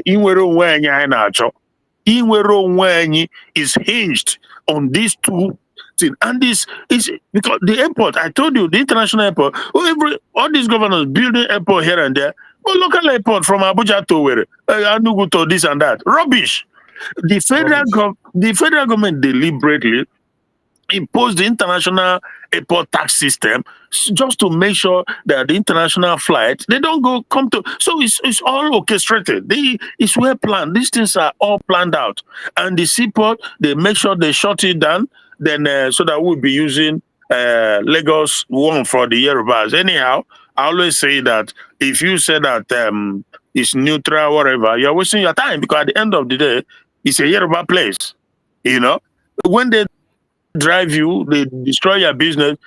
inwere onwe anyị anyị na-achọ. Inwere onwe anyị is hinged on these two things. And this is because the airport, I told you, the international airport, all these governors building airport here and there, but local airport from Abuja to where Anugu to this and that. Rubbish. The federal government deliberately imposed the international airport tax system just to make sure that the international flights, they don't come to. So it's all orchestrated. It's well planned. These things are all planned out. And the seaport, they make sure they shut it down, then so that we'll be using Lagos one for the Yorubas. Anyhow, I always say that if you say that it's neutral, whatever, you're wasting your time because at the end of the day, it's a Yoruba place. When they drive you, they destroy your business,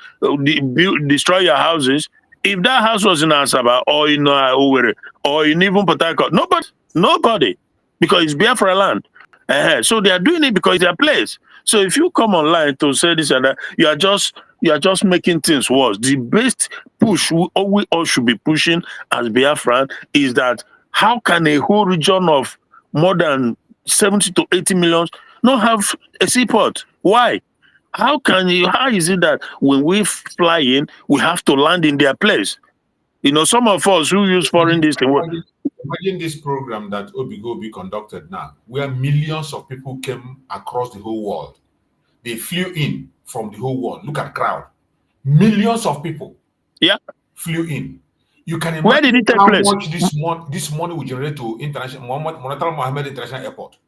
destroy your houses. If that house was in Asaba or in Owerri or in even Port Harcourt, nobody, because it's Biafra land. So they are doing it because it's their place. So if you come online to say this and that, you are just making things worse. The best push we all should be pushing as Biafran is that how can a whole region of more than 70 to 80 million not have a seaport? Why? How is it that when we fly in, we have to land in their place? You know, some of us who use foreign this thing. Imagine this program that Obigobi conducted now, where millions of people came across the whole world. They flew in from the whole world. Look at crowd. Millions of people flew in. You can imagine where did it take how place? much this money will generate to Mohammed International Airport.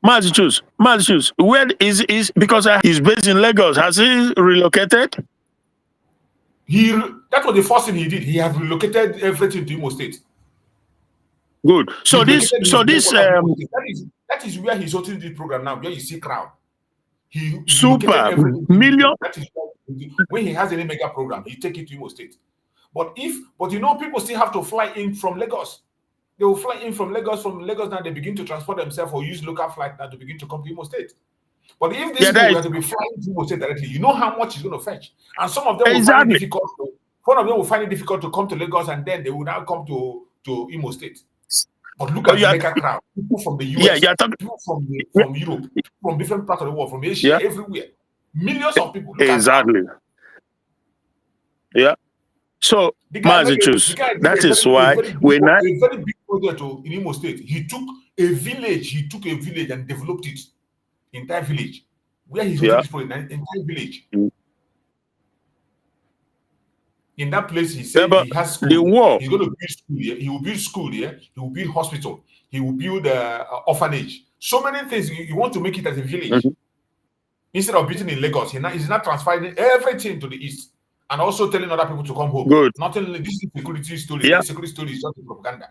Mazi choose. Where is because he's based in Lagos? Has he relocated? That was the first thing he did. He has relocated everything to Imo State. Good. So that is where he's hosting this program now. Where you see crowd. He super million. That is when he has any mega program, he take it to Imo State. But you know, people still have to fly in from Lagos. They will fly in from Lagos. From Lagos now, they begin to transport themselves or use local flight now to begin to come to Imo State. But if this people were to be flying to Imo State directly, you know how much it's going to fetch. And some of them will find it difficult. One of them will find it difficult to come to Lagos, and then they will now come to Imo State. But look at the mega crowd. People from the US, people from Europe, from different parts of the world, from Asia, everywhere. Millions of people. Exactly. Yeah. So, Mazi choose. That is why when a very big project in Imo State, he took a village and developed it. Entire village. Where he's holding this project, entire village. In that place, he said he has school. The war. He's going to build school here. He will build school here. He will build hospital. He will build orphanage. So many things. You want to make it as a village. Instead of building in Lagos, he's not transferring everything to the east. And also telling other people to come home. Good. Not telling this is security story. This security story is just propaganda.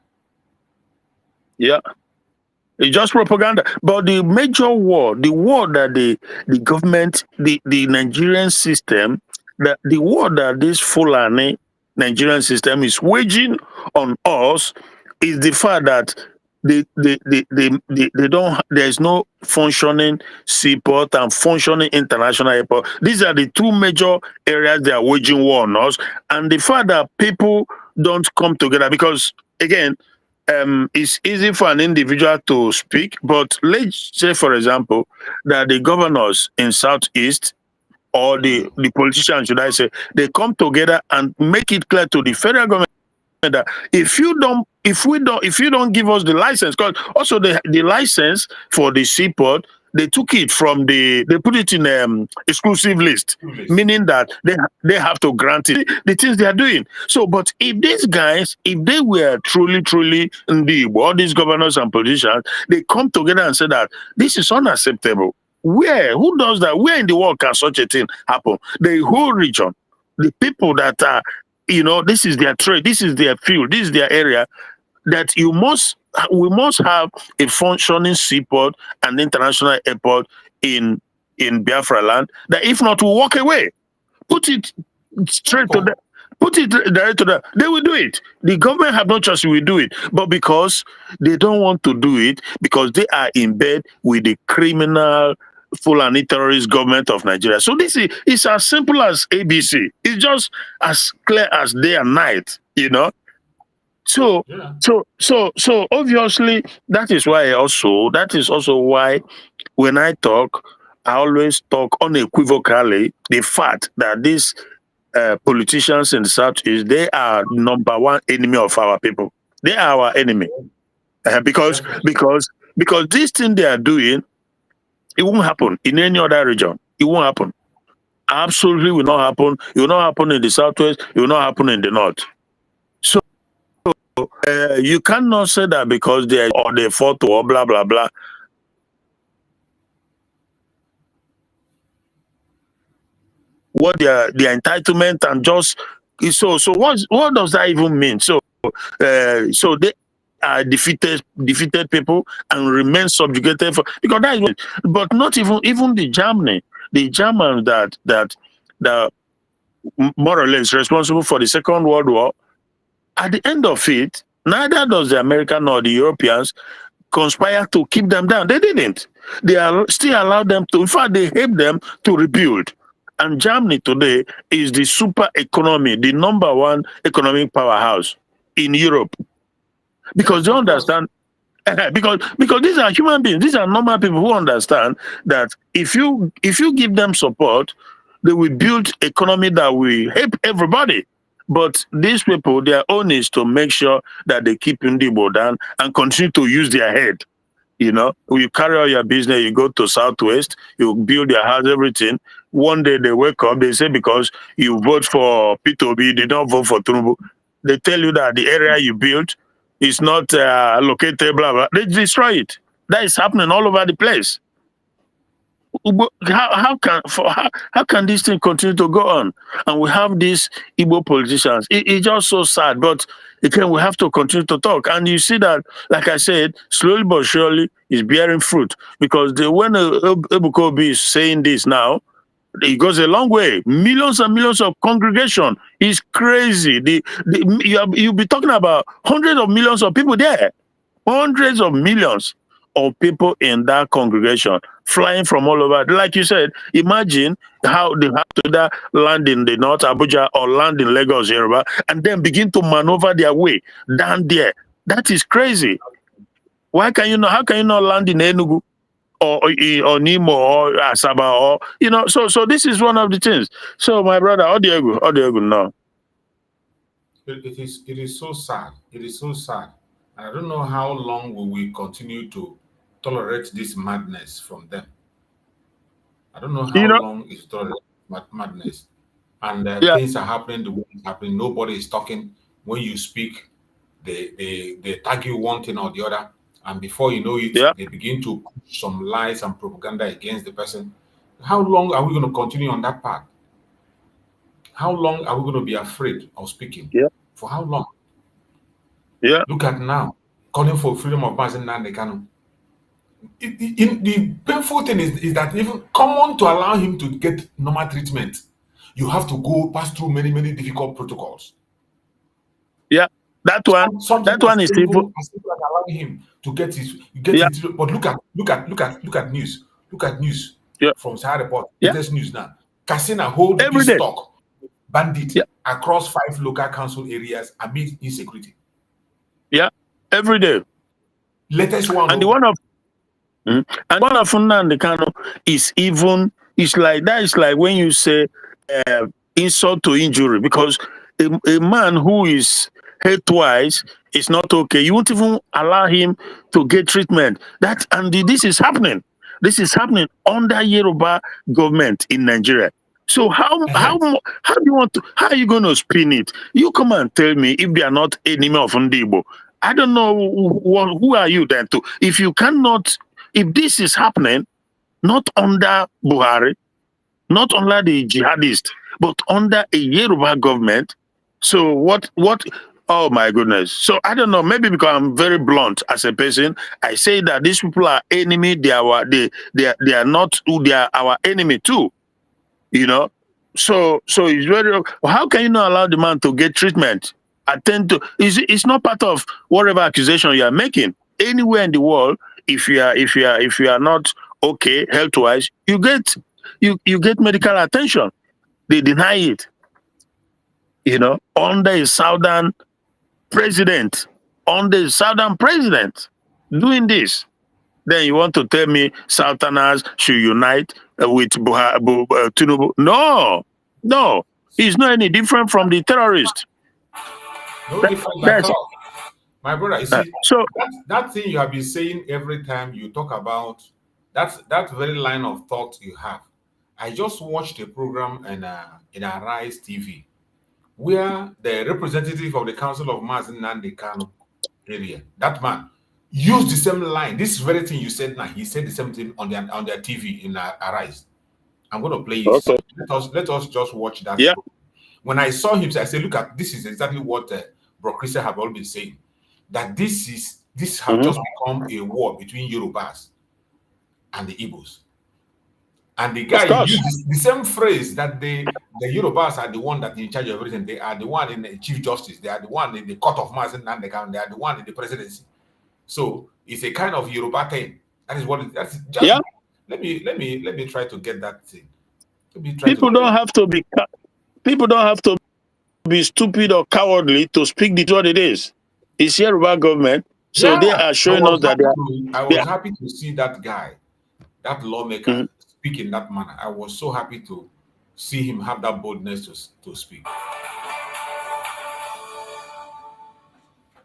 Yeah. It's just propaganda. But the major war, the war that the government, the Nigerian system, the war that this Fulani Nigerian system is waging on us is the fact that they don't, there's no functioning seaport and functioning international airport. These are the two major areas they are waging war on us. And the fact that people don't come together, because again, it's easy for an individual to speak, but let's say, for example, that the governors in Southeast or the politicians, should I say, they come together and make it clear to the federal government that if you don't give us the license, because also the license for the seaport, they took it from they put it in exclusive list, meaning that they have to grant it, the things they are doing. So, but if these guys, if they were truly in the all these governors and politicians, they come together and say that this is unacceptable. Who does that? Where in the world can such a thing happen? The whole region, the people that are, this is their trade, this is their field, this is their area, that we must have a functioning seaport and international airport in Biafra land, that if not, we'll walk away. Put it straight to them. Put it direct to them. They will do it. The government have no choice, we do it. But because they don't want to do it, because they are in bed with the criminal Fulani terrorist government of Nigeria. So this is as simple as ABC. It's just as clear as day and night, So obviously that is also why when I talk, I always talk unequivocally the fact that these politicians in the Southeast, they are number one enemy of our people. They are our enemy because this thing they are doing, it won't happen in any other region. It won't happen. Absolutely will not happen. It will not happen in the Southwest. It will not happen in the North. So you cannot say that because they fought or blah blah blah. What their entitlement and just so what does that even mean? So they are defeated people and remain subjugated because that is, but not even the Germany. the Germans that more or less responsible for the Second World War, at the end of it, neither does the American nor the Europeans conspire to keep them down. They didn't. They are still allowed them to. In fact, they help them to rebuild. And Germany today is the super economy, the number one economic powerhouse in Europe, because they understand. Because these are human beings, these are normal people who understand that if you give them support, they will build economy that will help everybody. But these people, their own is to make sure that they keep Igbo down and continue to use their head. You know, you carry out your business, you go to Southwest, you build your house, everything. One day they wake up, they say because you vote for P2B, they don't vote for Tinubu. They tell you that the area you built is not located, blah, blah. They destroy it. That is happening all over the place. How can this thing continue to go on? And we have these Igbo politicians. It's just so sad. But again, we have to continue to talk. And you see that, like I said, slowly but surely is bearing fruit. Because when Ebuka Obi is saying this now, it goes a long way. Millions and millions of congregation is crazy. You'll be talking about hundreds of millions of people there. Hundreds of millions of people in that congregation flying from all over. Like you said, imagine how they have to land in the North Abuja or land in Lagos, Yoruba, and then begin to maneuver their way down there. That is crazy. How can you not land in Enugu or Nimo or Asaba or so this is one of the things. So my brother, Odiego, no. It is so sad. It is so sad. I don't know how long will we continue to tolerate this madness from them. I don't know how long is tolerate madness. And things are happening the way it's happening. Nobody is talking. When you speak, they tag you one thing or the other. And before you know it, they begin to push some lies and propaganda against the person. How long are we going to continue on that path? How long are we going to be afraid of speaking? Yeah. For how long? Yeah. Look at now, calling for freedom of Mazi Nnamdi Kanu. The painful thing is that even common to allow him to get normal treatment, you have to pass through many, many difficult protocols. Yeah, that one is simple as allowing him to get his but look at news. Look at news from Sahara Report. Latest news now. Kasina hold this stock bandit across 5 local council areas amid insecurity. Yeah, every day. Latest one. And the one of Nnamdi Kanu is like when you say insult to injury, because a man who is hurt twice is not okay. You won't even allow him to get treatment. This is happening. This is happening under Yoruba government in Nigeria. So how are you going to spin it? You come and tell me if they are not enemy of Igbo. I don't know who are you then to. If this is happening, not under Buhari, not under the jihadist, but under a Yoruba government. So what? Oh my goodness. So I don't know. Maybe because I'm very blunt as a person, I say that these people are enemy. They are not who they are our enemy too. So it's very. How can you not allow the man to get treatment? It's not part of whatever accusation you are making. Anywhere in the world, if you are not okay health-wise, you get medical attention. They deny it. Under a southern president doing this, then you want to tell me Southerners should unite with Tinubu? No, he's not any different from the terrorist. No different at all. My brother, you see, that thing you have been saying every time you talk about that very line of thought you have. I just watched a program in Arise TV where the representative of the Council of Mazi Nnamdi Kanu area, that man, used the same line. This very thing you said now, he said the same thing on their TV in Arise. I'm going to play it. Okay. Let us just watch that. Yeah. When I saw him, I said, look at this is exactly what Bro Christian have always been saying. That this has just become a war between Yorubas and the Igbos. And the guy Of course. used the same phrase that the Yorubas are the one that in charge of everything. They are the one in the Chief Justice. They are the one in the court of Mazi Nnamdi Kanu. They are the one in the presidency. So it's a kind of Yoruba thing. That is what it, that's just. Yeah. Let me try to get that thing. Let me try People don't have to be stupid or cowardly to speak the what it is. It's Yoruba government, so Yeah, they are showing us that I was happy to see that guy, that lawmaker, speak in that manner. I was so happy to see him have that boldness to speak.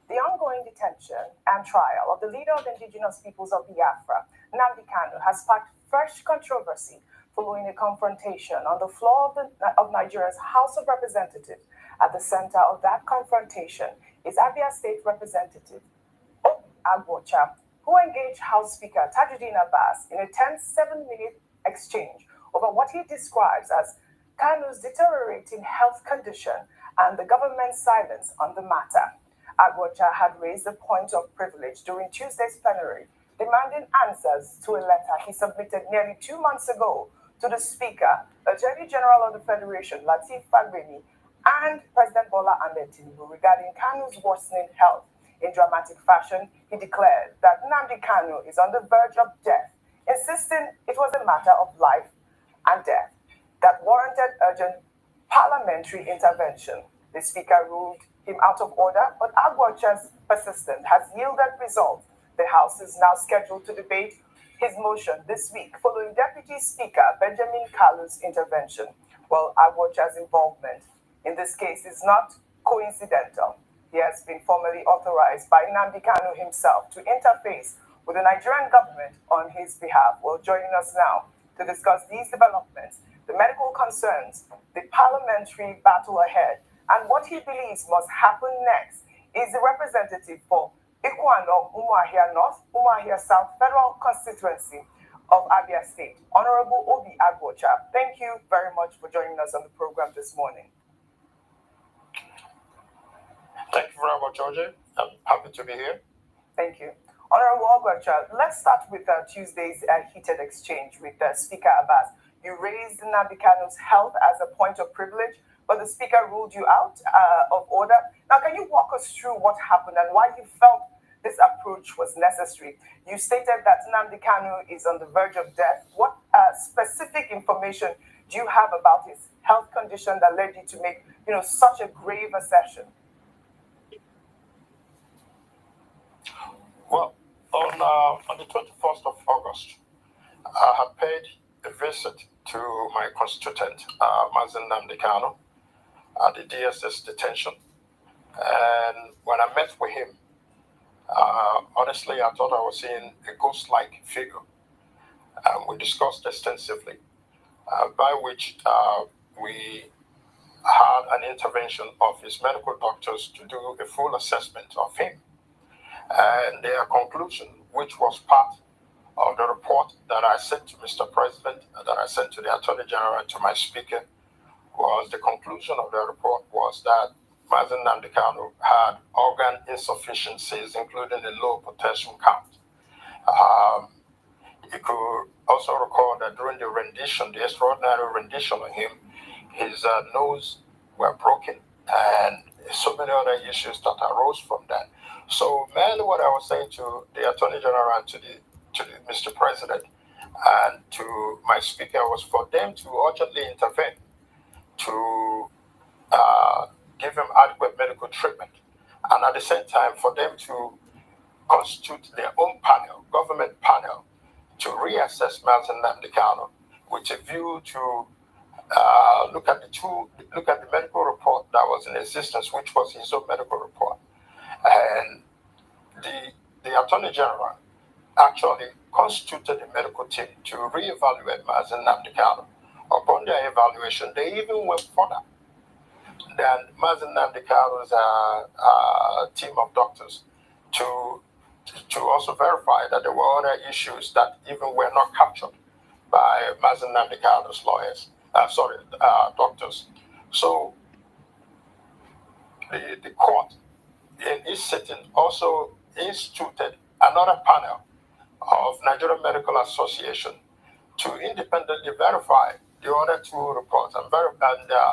The ongoing detention and trial of the leader of the indigenous peoples of Biafra, Nnamdi Kanu, has sparked fresh controversy following a confrontation on the floor of Nigeria's House of Representatives. At the center of that confrontation is Abia State Representative Agbocha, who engaged House Speaker Tajuddin Abbas in a tense 7-minute exchange over what he describes as Kanu's deteriorating health condition and the government's silence on the matter. Agbocha had raised the point of privilege during Tuesday's plenary, demanding answers to a letter he submitted nearly 2 months ago to the Speaker, Attorney General of the Federation, Lateef Fagbemi, and President Bola Ahmed Tinubu regarding Kanu's worsening health. In dramatic fashion, he declared that Nnamdi Kanu is on the verge of death, insisting it was a matter of life and death that warranted urgent parliamentary intervention. The Speaker ruled him out of order, but Agbocha's persistence has yielded results. The House is now scheduled to debate his motion this week, following Deputy Speaker Benjamin Kalu's intervention. Well, Agbocha's involvement in this case is not coincidental. He has been formally authorized by Nnamdi Kanu himself to interface with the Nigerian government on his behalf. Well, joining us now to discuss these developments, the medical concerns, the parliamentary battle ahead, and what he believes must happen next is the representative for Ikwano Umuahia North, Umuahia South Federal Constituency of Abia State, Honorable Obi Agbocha. Thank you very much for joining us on the program this morning. Thank you very much, Georgie. I'm happy to be here. Thank you. Honorable Agbocha, let's start with Tuesday's heated exchange with Speaker Abbas. You raised Nnamdi Kanu's health as a point of privilege, but the Speaker ruled you out of order. Now, can you walk us through what happened and why you felt this approach was necessary? You stated that Nnamdi Kanu is on the verge of death. What specific information do you have about his health condition that led you to make, such a grave assertion? Well, on the 21st of August, I had paid a visit to my constituent, Mazi Nnamdi Kanu, at the DSS detention. And when I met with him, honestly, I thought I was seeing a ghost-like figure. We discussed extensively, by which we had an intervention of his medical doctors to do a full assessment of him. And their conclusion, which was part of the report that I sent to Mr. President, that I sent to the Attorney General and to my Speaker, was the conclusion of the report was that Mazi Nnamdi Kanu had organ insufficiencies, including a low potassium count. You could also recall that during the rendition, the extraordinary rendition of him, his nose were broken and so many other issues that arose from that. So mainly what I was saying to the Attorney General and to the Mr. President and to my Speaker was for them to urgently intervene to give him adequate medical treatment, and at the same time for them to constitute their own panel, government panel, to reassess Mazi Nnamdi Kanu with a view to look at the medical report that was in existence, which was his own medical report. And the Attorney General actually constituted a medical team to reevaluate Mazi Nnamdi Kanu. Upon their evaluation, they even went further than Mazi Nnamdi Kanu's team of doctors to also verify that there were other issues that even were not captured by Mazi Nnamdi Kanu's doctors. So the court in its sitting also instituted another panel of Nigerian Medical Association to independently verify the other two reports and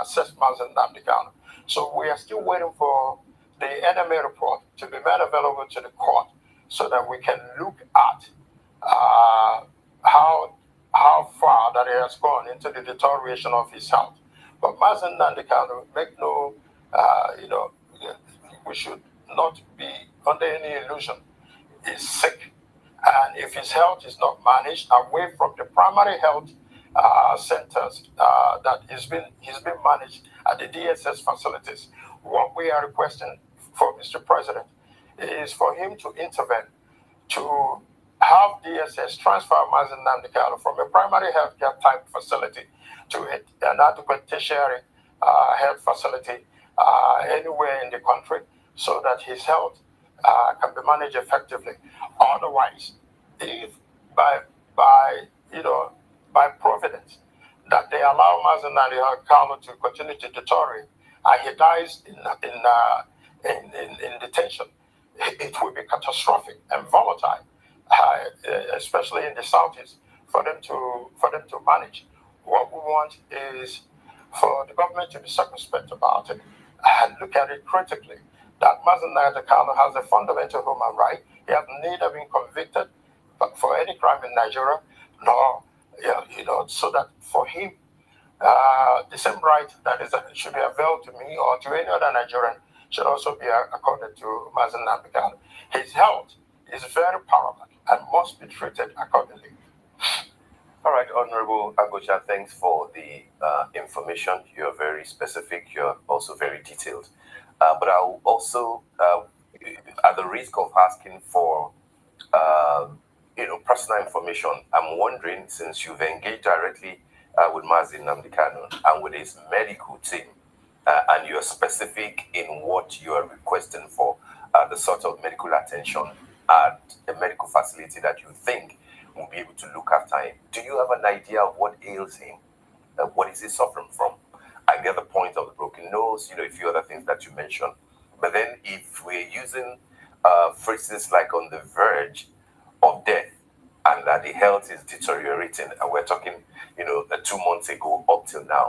assess Mazi Nnamdi Kanu. So we are still waiting for the NMA report to be made available to the court so that we can look at how far that he has gone into the deterioration of his health. But Mazi Nnamdi Kanu, make no, we should not be under any illusion. He's sick, and if his health is not managed away from the primary health centers that he's been managed at the DSS facilities, what we are requesting for Mr. President is for him to intervene to have DSS transfer Mazi Nnamdi Kanu from a primary healthcare type facility to an adequate tertiary health facility anywhere in the country, so that his health can be managed effectively. Otherwise, if by providence that they allow Mazi Nnamdi Kanu to continue to deteriorate and he dies in detention, it will be catastrophic and volatile, especially in the southeast, for them to manage. What we want is for the government to be circumspect about it and look at it critically. That Mazi Nnamdi Kanu has a fundamental human right. He has neither been convicted for any crime in Nigeria, nor so that for him, the same right that should be availed to me or to any other Nigerian should also be accorded to Mazi Nnamdi Kanu. His health is very paramount and must be treated accordingly. All right, Honorable Agocha, thanks for the information. You're very specific. You're also very detailed. But I'll also, at the risk of asking for, personal information, I'm wondering, since you've engaged directly with Mazi Nnamdi Kanu and with his medical team, and you're specific in what you are requesting for, the sort of medical attention at a medical facility that you think will be able to look after him. Do you have an idea of what ails him? What is he suffering from? I get the point of the broken nose, a few other things that you mentioned. But then if we're using phrases like on the verge of death and that the health is deteriorating, and we're talking, 2 months ago up till now,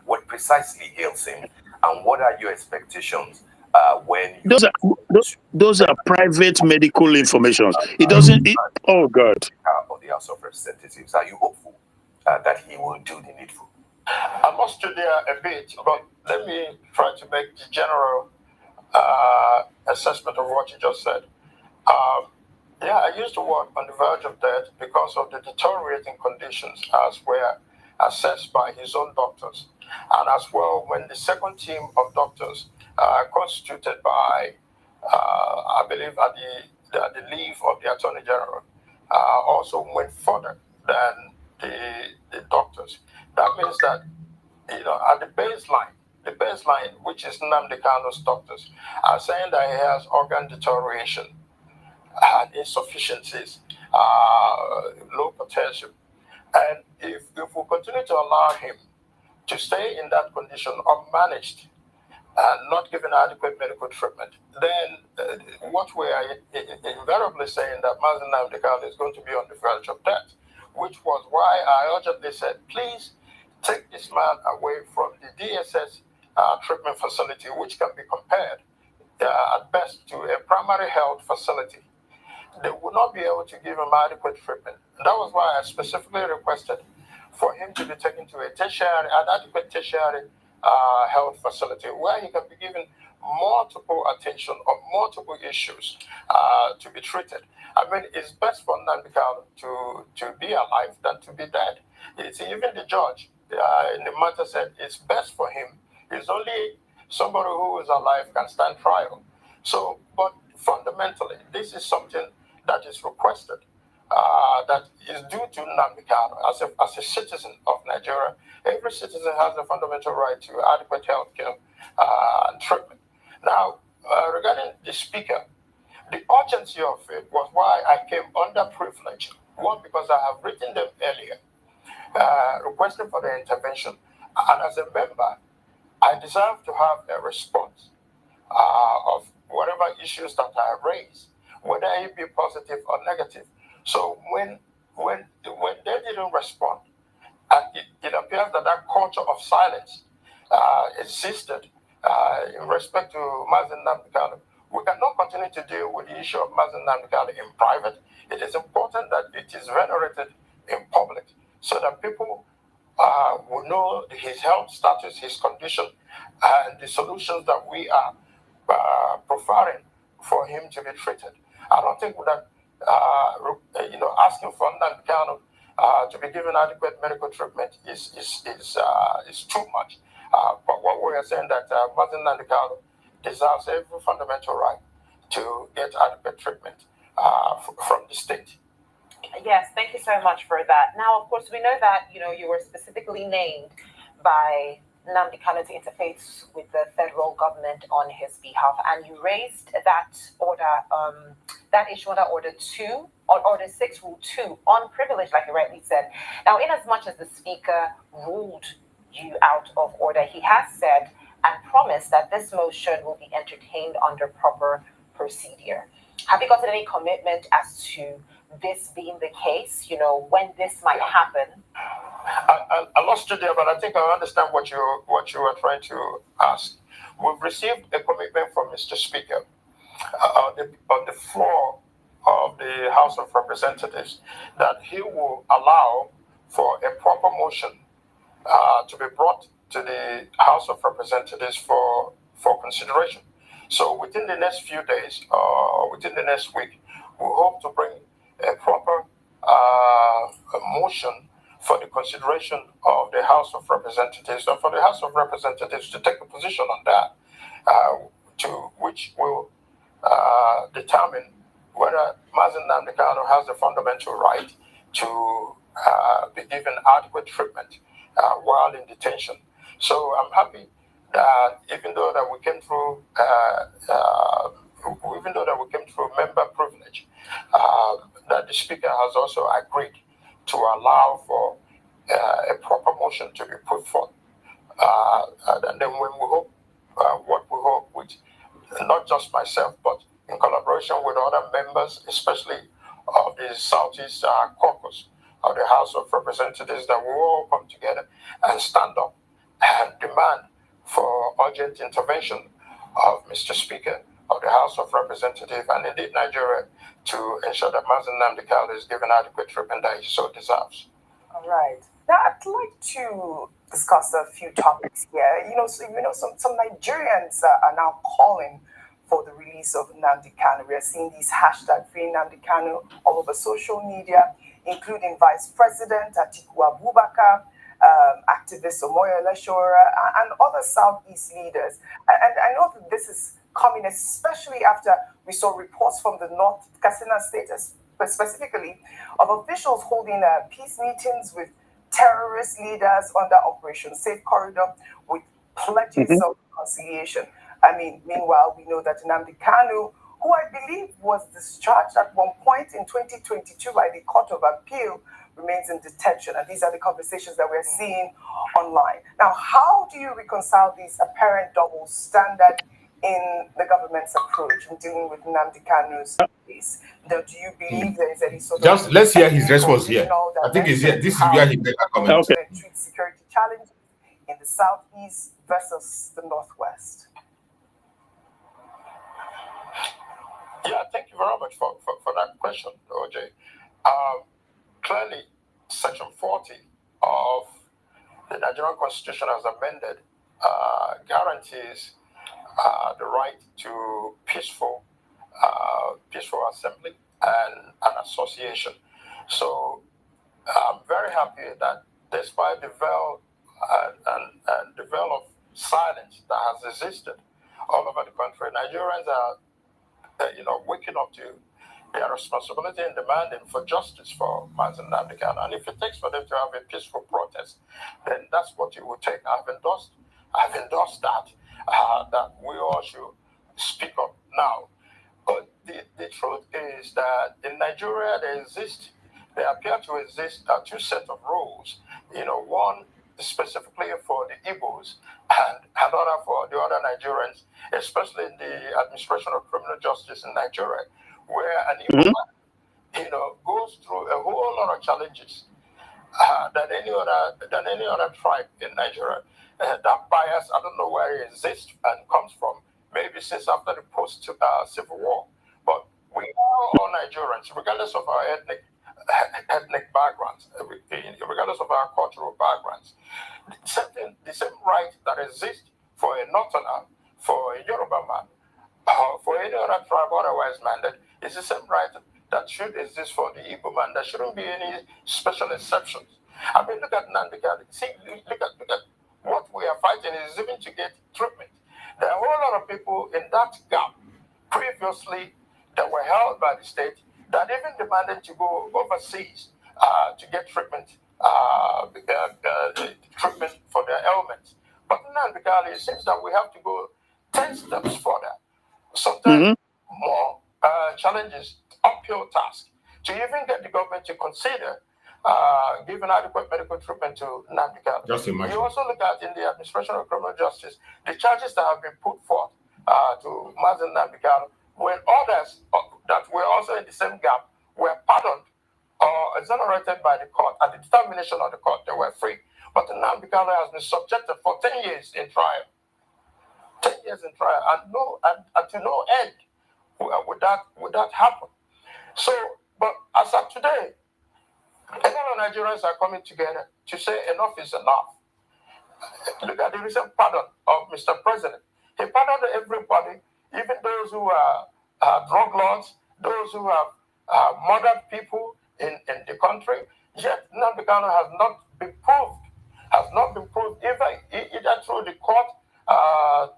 what precisely ails him? And what are your expectations when you... Those are private medical information. It doesn't... oh, God. Of the House of Representatives, are you hopeful that he will do the needful? I lost you there a bit, but let me try to make the general assessment of what you just said. I used the word on the verge of death because of the deteriorating conditions as were assessed by his own doctors, and as well when the second team of doctors constituted by, I believe, at the leave of the Attorney General, also went further than the doctors. That means that, at the baseline, which is Nnamdi Kanu's doctors, are saying that he has organ deterioration and insufficiencies, low potassium. And if we continue to allow him to stay in that condition unmanaged and not given adequate medical treatment, then what we are invariably saying that Mazi Nnamdi Kanu is going to be on the verge of death, which was why I urgently said, please take this man away from the DSS treatment facility, which can be compared at best to a primary health facility. They would not be able to give him adequate treatment. And that was why I specifically requested for him to be taken to an adequate tertiary health facility where he can be given multiple attention on multiple issues to be treated. I mean, it's best for Nnamdi Kanu to be alive than to be dead. Even the judge in the matter said it's best for him. It's only somebody who is alive can stand trial. So, but fundamentally, this is something that is requested, that is due to Nnamdi Kanu as a citizen of Nigeria. Every citizen has a fundamental right to adequate health care and treatment. Now, regarding the speaker, the urgency of it was why I came underprivileged. One, because I have written them earlier, requesting for their intervention. And as a member, I deserve to have a response of whatever issues that I raise, whether it be positive or negative. So when when they didn't respond, and it appears that that culture of silence existed in respect to Mazi Nnamdi Kanu. We cannot continue to deal with the issue of Mazi Nnamdi Kanu in private. It is important that it is venerated in public so that people will know his health status, his condition, and the solutions that we are providing for him to be treated. I don't think that asking for Nnamdi Kanu to be given adequate medical treatment is too much. But what we are saying that Mazi Nnamdi Kanu deserves every fundamental right to get adequate treatment from the state. Yes, thank you so much for that. Now, of course, we know that you were specifically named by Nnamdi Kanu to interface with the federal government on his behalf, and you raised that issue under Order 2, on Order 6, Rule 2, on privilege, like you rightly said. Now, in as much as the Speaker ruled you out of order, he has said and promised that this motion will be entertained under proper procedure. Have you gotten any commitment as to this being the case, when this might happen? I lost you there, but I think I understand what you are trying to ask. We've received a commitment from Mr. Speaker on the floor of the House of Representatives that he will allow for a proper motion to be brought to the House of Representatives for consideration. So within the next few days, or within the next week, we hope to bring a proper motion for the consideration of the House of Representatives, and for the House of Representatives to take a position on that, to which will determine whether Mazi Nnamdi Kanu has the fundamental right to be given adequate treatment while in detention. So I'm happy that even though that we came through member privilege, that the Speaker has also agreed to allow for a proper motion to be put forth. And then when we hope, what we hope with not just myself, but in collaboration with other members, especially of the Southeast Caucus of the House of Representatives, that we all come together and stand up and demand for urgent intervention of Mr. Speaker of the House of Representatives and indeed Nigeria to ensure that Mazi Nnamdi Kanu is given adequate treatment that he so deserves. All right. Now, I'd like to discuss a few topics here. Some Nigerians are now calling for the release of Nnamdi Kanu. We are seeing these hashtag free Nnamdi Kanu all over social media, including Vice President Atiku Abubakar, activist Omoyele Sowore, and other Southeast leaders. And I know that this is coming especially after we saw reports from the North Katsina State, specifically, of officials holding peace meetings with terrorist leaders under Operation Safe Corridor with pledges of reconciliation. Meanwhile, we know that Nnamdi Kanu, who I believe was discharged at one point in 2022 by the Court of Appeal, remains in detention. And these are the conversations that we're seeing online. Now, how do you reconcile these apparent double standards in the government's approach in dealing with Nnamdi Kanu's case? Do you believe there is any sort of... Let's hear his response here. I think this is where he made a comment. Okay. Treat security challenges in the Southeast versus the Northwest. Yeah, thank you very much for that question, OJ. Clearly, Section 40 of the Nigerian Constitution as amended guarantees the right to peaceful assembly and an association. So I'm very happy that despite the veil and the veil of silence that has existed all over the country, Nigerians are waking up to their responsibility and demanding for justice for Mazi Nnamdi Kanu. And if it takes for them to have a peaceful protest, then that's what it will take. I've endorsed that we all should speak up now. But the truth is that in Nigeria there appear to exist two sets of rules. One specifically for the Igbos and another for the other Nigerians, especially in the administration of criminal justice in Nigeria, where an Igbo man goes through a whole lot of challenges than any other tribe in Nigeria. That bias, I don't know where it exists and comes from. Maybe since after the post-Civil War. But we are all Nigerians, regardless of our ethnic backgrounds, regardless of our cultural backgrounds. The same right that exists for a Northerner, for a Yoruba man, for any other tribe otherwise minded, is the same right that should exist for the Igbo man. There shouldn't be any special exceptions. I mean, look at Nnamdi Kanu. See, look at what we are fighting is even to get treatment. There are a whole lot of people in that gap previously that were held by the state that even demanded to go overseas to get treatment, treatment for their ailments. But now, it seems that we have to go 10 steps further. Sometimes more challenges, uphill task to even get the government to consider giving adequate medical treatment to Nnamdi Kanu. Just imagine. You also look at in the administration of criminal justice, the charges that have been put forth to Mazi Nnamdi Kanu, when others that were also in the same gap were pardoned or exonerated by the court at the determination of the court, they were free. But Nnamdi Kanu has been subjected for 10 years in trial. 10 years in trial, and to no end would that happen. So, but as of today, a lot of Nigerians are coming together to say enough is enough. Look at the recent pardon of Mr. President. He pardoned everybody, even those who are drug lords, those who have murdered people in the country. Yet Nnamdi Kanu has not been proved either through the court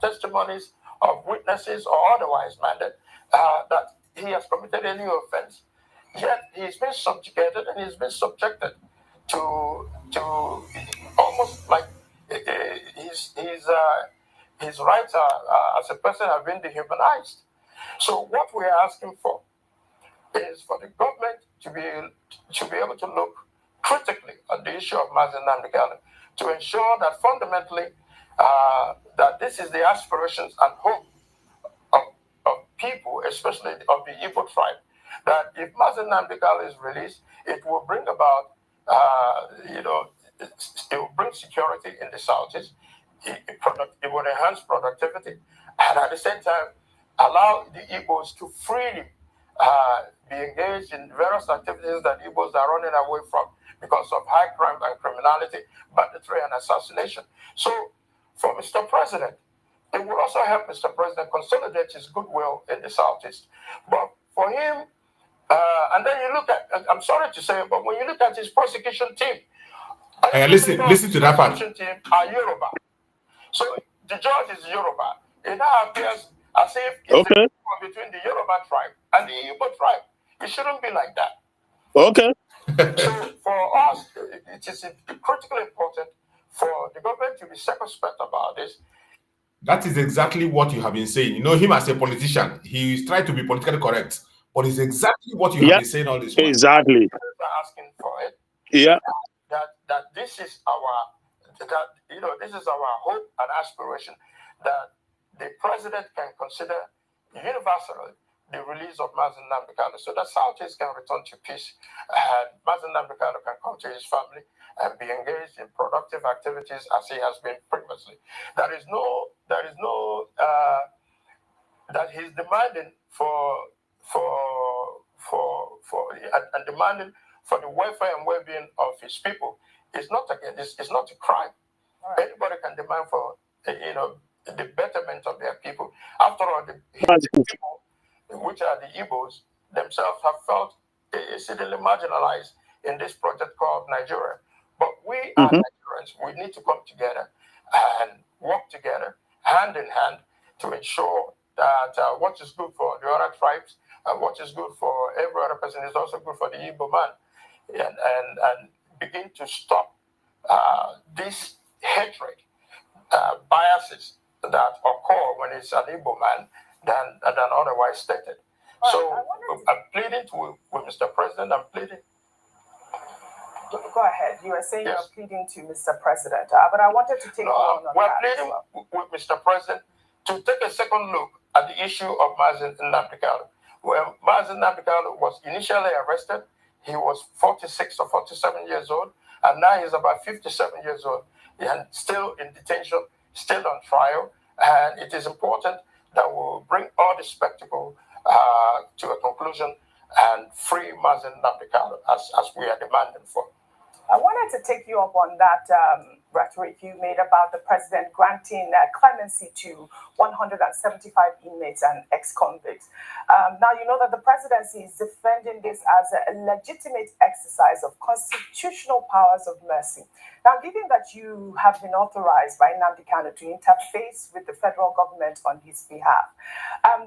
testimonies of witnesses or otherwise minded that he has committed any offense. Yet he's been subjugated and he's been subjected to almost like his rights as a person have been dehumanized. So what we are asking for is for the government to be able to look critically at the issue of Mazi Nnamdi Kanu to ensure that fundamentally that this is the aspirations and hope of people, especially of the Igbo tribe, that if Mazi Nnamdi Kanu is released, it will bring about, it will bring security in the Southeast. It will enhance productivity, and at the same time, allow the Igbos to freely be engaged in various activities that Igbos are running away from because of high crime and criminality, banditry and assassination. So, for Mr. President, it will also help Mr. President consolidate his goodwill in the Southeast. But for him, and then you look at, I'm sorry to say, but when you look at his prosecution team, listen to that part. Team are Yoruba. So the judge is Yoruba. It now appears as if it's a war between the Yoruba tribe and the Igbo tribe. It shouldn't be like that. Okay. So for us, it is critically important for the government to be circumspect about this. That is exactly what you have been saying. You know him as a politician. He is trying to be politically correct, but it's exactly what you have been saying all this while. Exactly. Asking for it. Yeah. That this is our hope and aspiration that the president can consider universally the release of Mazi Nnamdi Kanu so that Southeast can return to peace and Mazi Nnamdi Kanu can come to his family and be engaged in productive activities as he has been previously. That he's demanding and demanding for the welfare and well-being of his people is not it's not a crime. Right. Anybody can demand for the betterment of their people. After all, the people, which are the Igbos, themselves have felt exceedingly marginalized in this project called Nigeria. But we are Nigerians. We need to come together and work together, hand in hand, to ensure that what is good for the other tribes and what is good for every other person is also good for the Igbo man, and begin to stop this hatred, biases that occur when it's an Igbo man than otherwise stated. Right, so I'm pleading with Mr. President. I'm pleading. Go ahead. You were saying you're pleading to Mr. President, but I wanted to take on we're pleading with Mr. President to take a second look at the issue of Mazi Nnamdi Kanu. when Mazi Nnamdi Kanu was initially arrested, he was 46 or 47 years old, and now he's about 57 years old, and still in detention, still on trial. And it is important that we bring all the spectacle to a conclusion and free Mazi Nnamdi Kanu as we are demanding for. I wanted to take you up on that rhetoric you made about the president granting clemency to 175 inmates and ex-convicts. Now, you know that the presidency is defending this as a legitimate exercise of constitutional powers of mercy. Now, given that you have been authorized by Nnamdi Kanu to interface with the federal government on his behalf,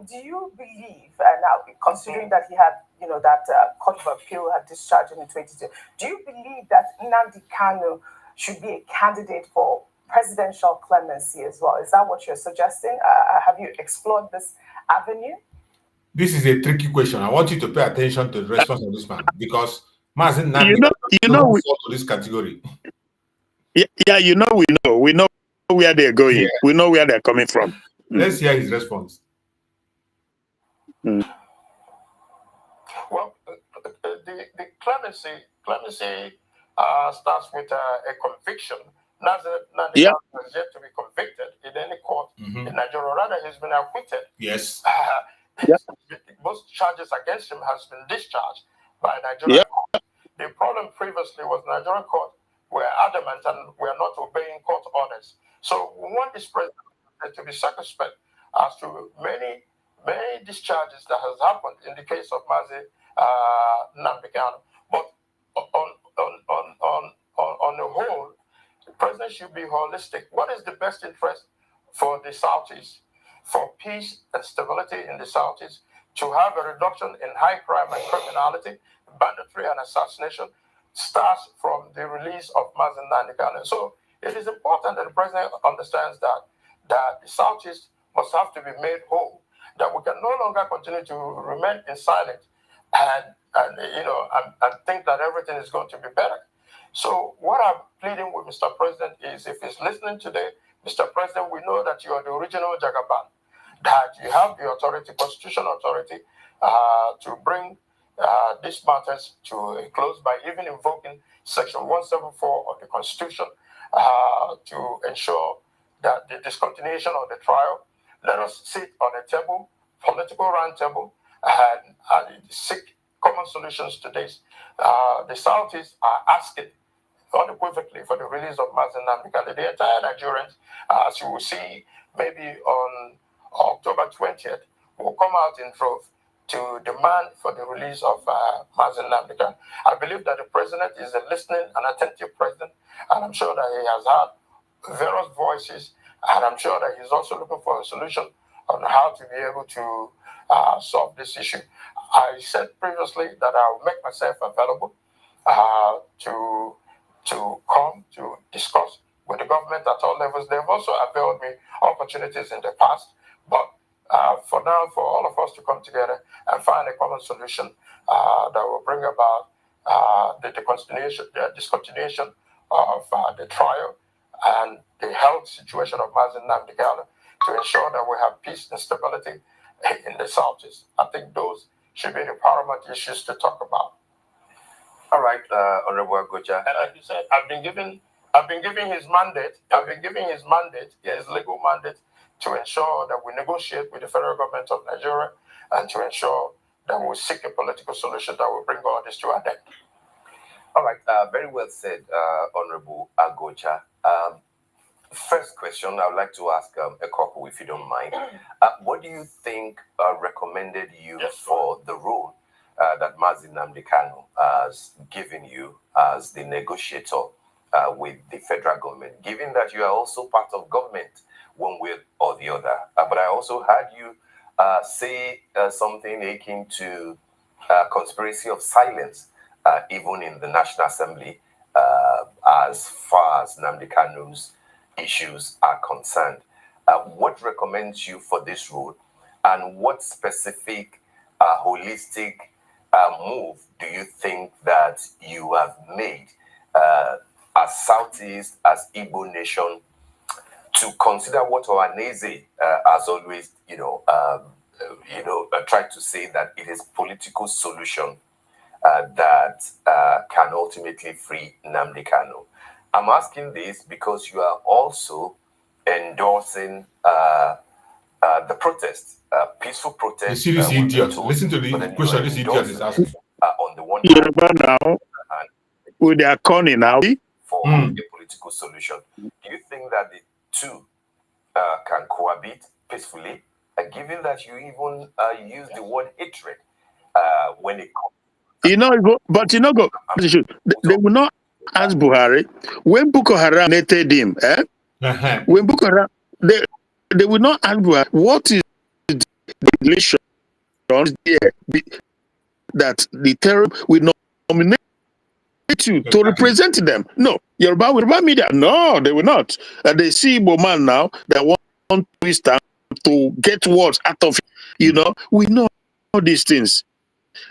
do you believe, now considering that he had, that Court of Appeal had discharged him in 2022, do you believe that Nnamdi Kanu should be a candidate for presidential clemency as well? Is that what you're suggesting? Have you explored this avenue? This is a tricky question. I want you to pay attention to the response of this man, because Mazi Nnamdi we fall to this category. Yeah, we know where they're going. Yeah. We know where they're coming from. Let's hear his response. Well, the clemency starts with a conviction. Nnamdi Kanu is yet to be convicted in any court in Nigeria. Rather, he's been acquitted. Yes. Most charges against him has been discharged by Nigerian court. The problem previously was Nigerian court were adamant and were not obeying court orders. So we want this president to be circumspect as to many discharges that has happened in the case of Mazi Nnamdi Kanu. But on the whole, the president should be holistic. What is the best interest for the Southeast, for peace and stability in the Southeast, to have a reduction in high crime and criminality, banditry and assassination, starts from the release of Mazi Nnamdi Kanu. So it is important that the president understands that the Southeast must have to be made whole, that we can no longer continue to remain in silence and think that everything is going to be better. So what I'm pleading with Mr. President is, if he's listening today, Mr. President, we know that you are the original Jagaban, that you have the authority, constitutional authority, to bring these matters to a close by even invoking Section 174 of the Constitution to ensure that the discontinuation of the trial. Let us sit on a table, political round table, and seek common solutions to this. The Southeast are asking unequivocally for the release of Mazi Nnamdi Kanu. The entire Nigerians, as you will see, maybe on October 20th, will come out in droves to demand for the release of Mazi Nnamdi Kanu. I believe that the president is a listening and attentive president, and I'm sure that he has had various voices, and I'm sure that he's also looking for a solution on how to be able to solve this issue. I said previously that I will make myself available to come to discuss with the government at all levels. They've also availed me opportunities in the past, but for now, for all of us to come together and find a common solution that will bring about the discontinuation of the trial and the health situation of Mazi Nnamdi Kanu, to ensure that we have peace and stability in the Southeast. I think those should be the paramount issues to talk about. All right, Honorable Agocha. And like you said, I've been giving his mandate. His legal mandate, to ensure that we negotiate with the federal government of Nigeria and to ensure that we seek a political solution that will bring all this to an end. All right, very well said, Honorable Agocha. First question, I would like to ask a couple, if you don't mind. What do you think recommended you for the role that Mazi Nnamdi Kanu has given you as the negotiator with the federal government, given that you are also part of government one way or the other? But I also heard you say something akin to conspiracy of silence, even in the National Assembly, as far as Nnamdi Kanu's issues are concerned. What recommends you for this role, and what specific holistic move do you think that you have made as Southeast, as Igbo nation, to consider what Ohaneze has always, tried to say that it is political solution that can ultimately free Nnamdi Kanu. I'm asking this because you are also endorsing the protest, peaceful protest. You see this idiot. Listen to the question this idiot is asking. On the one hand, now, with their corny now. For a political solution. Do you think that the two can cohabit peacefully, given that you even use the word hatred when it comes? But they will not ask Buhari when Boko Haram netted him. When Boko Haram, they will not ask Buhari what is the relation there that the terror will nominate you to represent them. No, Yoruba media, no, they will not. They see Igbo man now that want to twist to get words out of it. We know these things.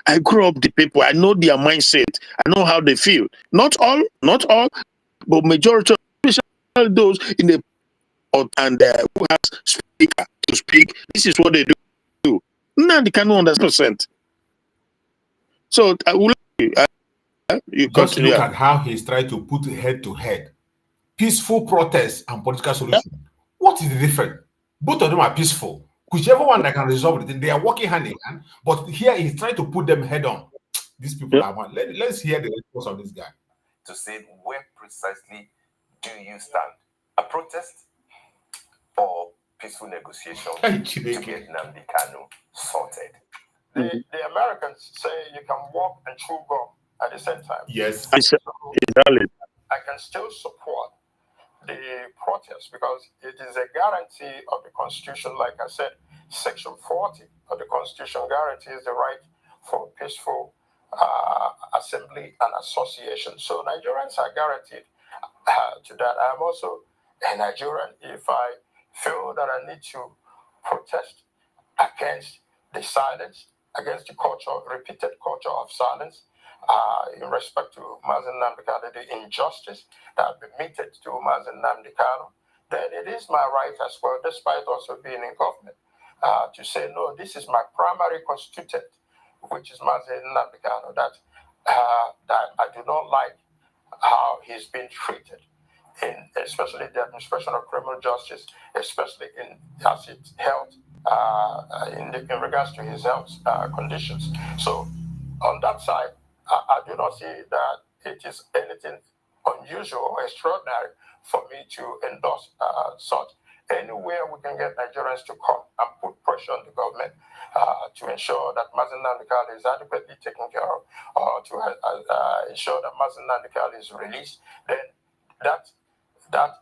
I grew up the people. I know their mindset. I know how they feel. Not all, but majority of especially those in the and who has speaker to speak. This is what they do. Now they cannot understand. So I will. You just look at how he's trying to put head to head. Peaceful protest and political solution. What is the difference? Both of them are peaceful. Whichever one that can resolve it, they are working hand in hand. But here he's trying to put them head on. These people are one. Let's hear the response of this guy. To say, where precisely do you stand? A protest or peaceful negotiation to get Nnamdi Kanu sorted? The Americans say you can walk and chew gum at the same time. Yes. So I can still support the protest because it is a guarantee of the Constitution. Like I said, Section 40 of the Constitution guarantees the right for peaceful assembly and association. So Nigerians are guaranteed to that. I'm also a Nigerian. If I feel that I need to protest against the silence, against the repeated culture of silence, in respect to Mazi Nnamdi Kanu, the injustice that has been meted to Mazi Nnamdi Kanu, then it is my right as well, despite also being in government, to say, no, this is my primary constituent, which is Mazi Nnamdi Kanu, that I do not like how he's been treated, especially the administration of criminal justice, especially as it held in regards to his health conditions. So on that side, I do not see that it is anything unusual or extraordinary for me to endorse such. Anywhere we can get Nigerians to come and put pressure on the government to ensure that Mazi Nnamdi Kanu is adequately taken care of, or to ensure that Mazi Nnamdi Kanu is released, then that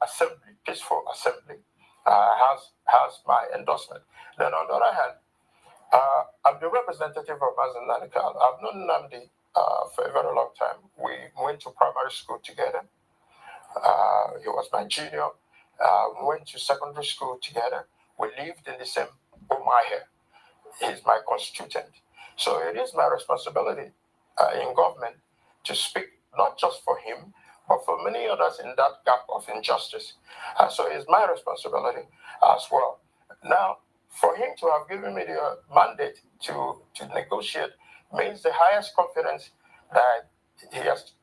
assembly, peaceful assembly, has my endorsement. Then on the other hand, I'm the representative of Mazi Nnamdi Kanu. I've known Nnamdi for a very long time. We went to primary school together. He was my junior. We went to secondary school together. We lived in the same Omoyele. He's my constituent. So it is my responsibility in government to speak not just for him, but for many others in that gap of injustice. So it's my responsibility as well. Now, for him to have given me the mandate to negotiate means the highest confidence that he has,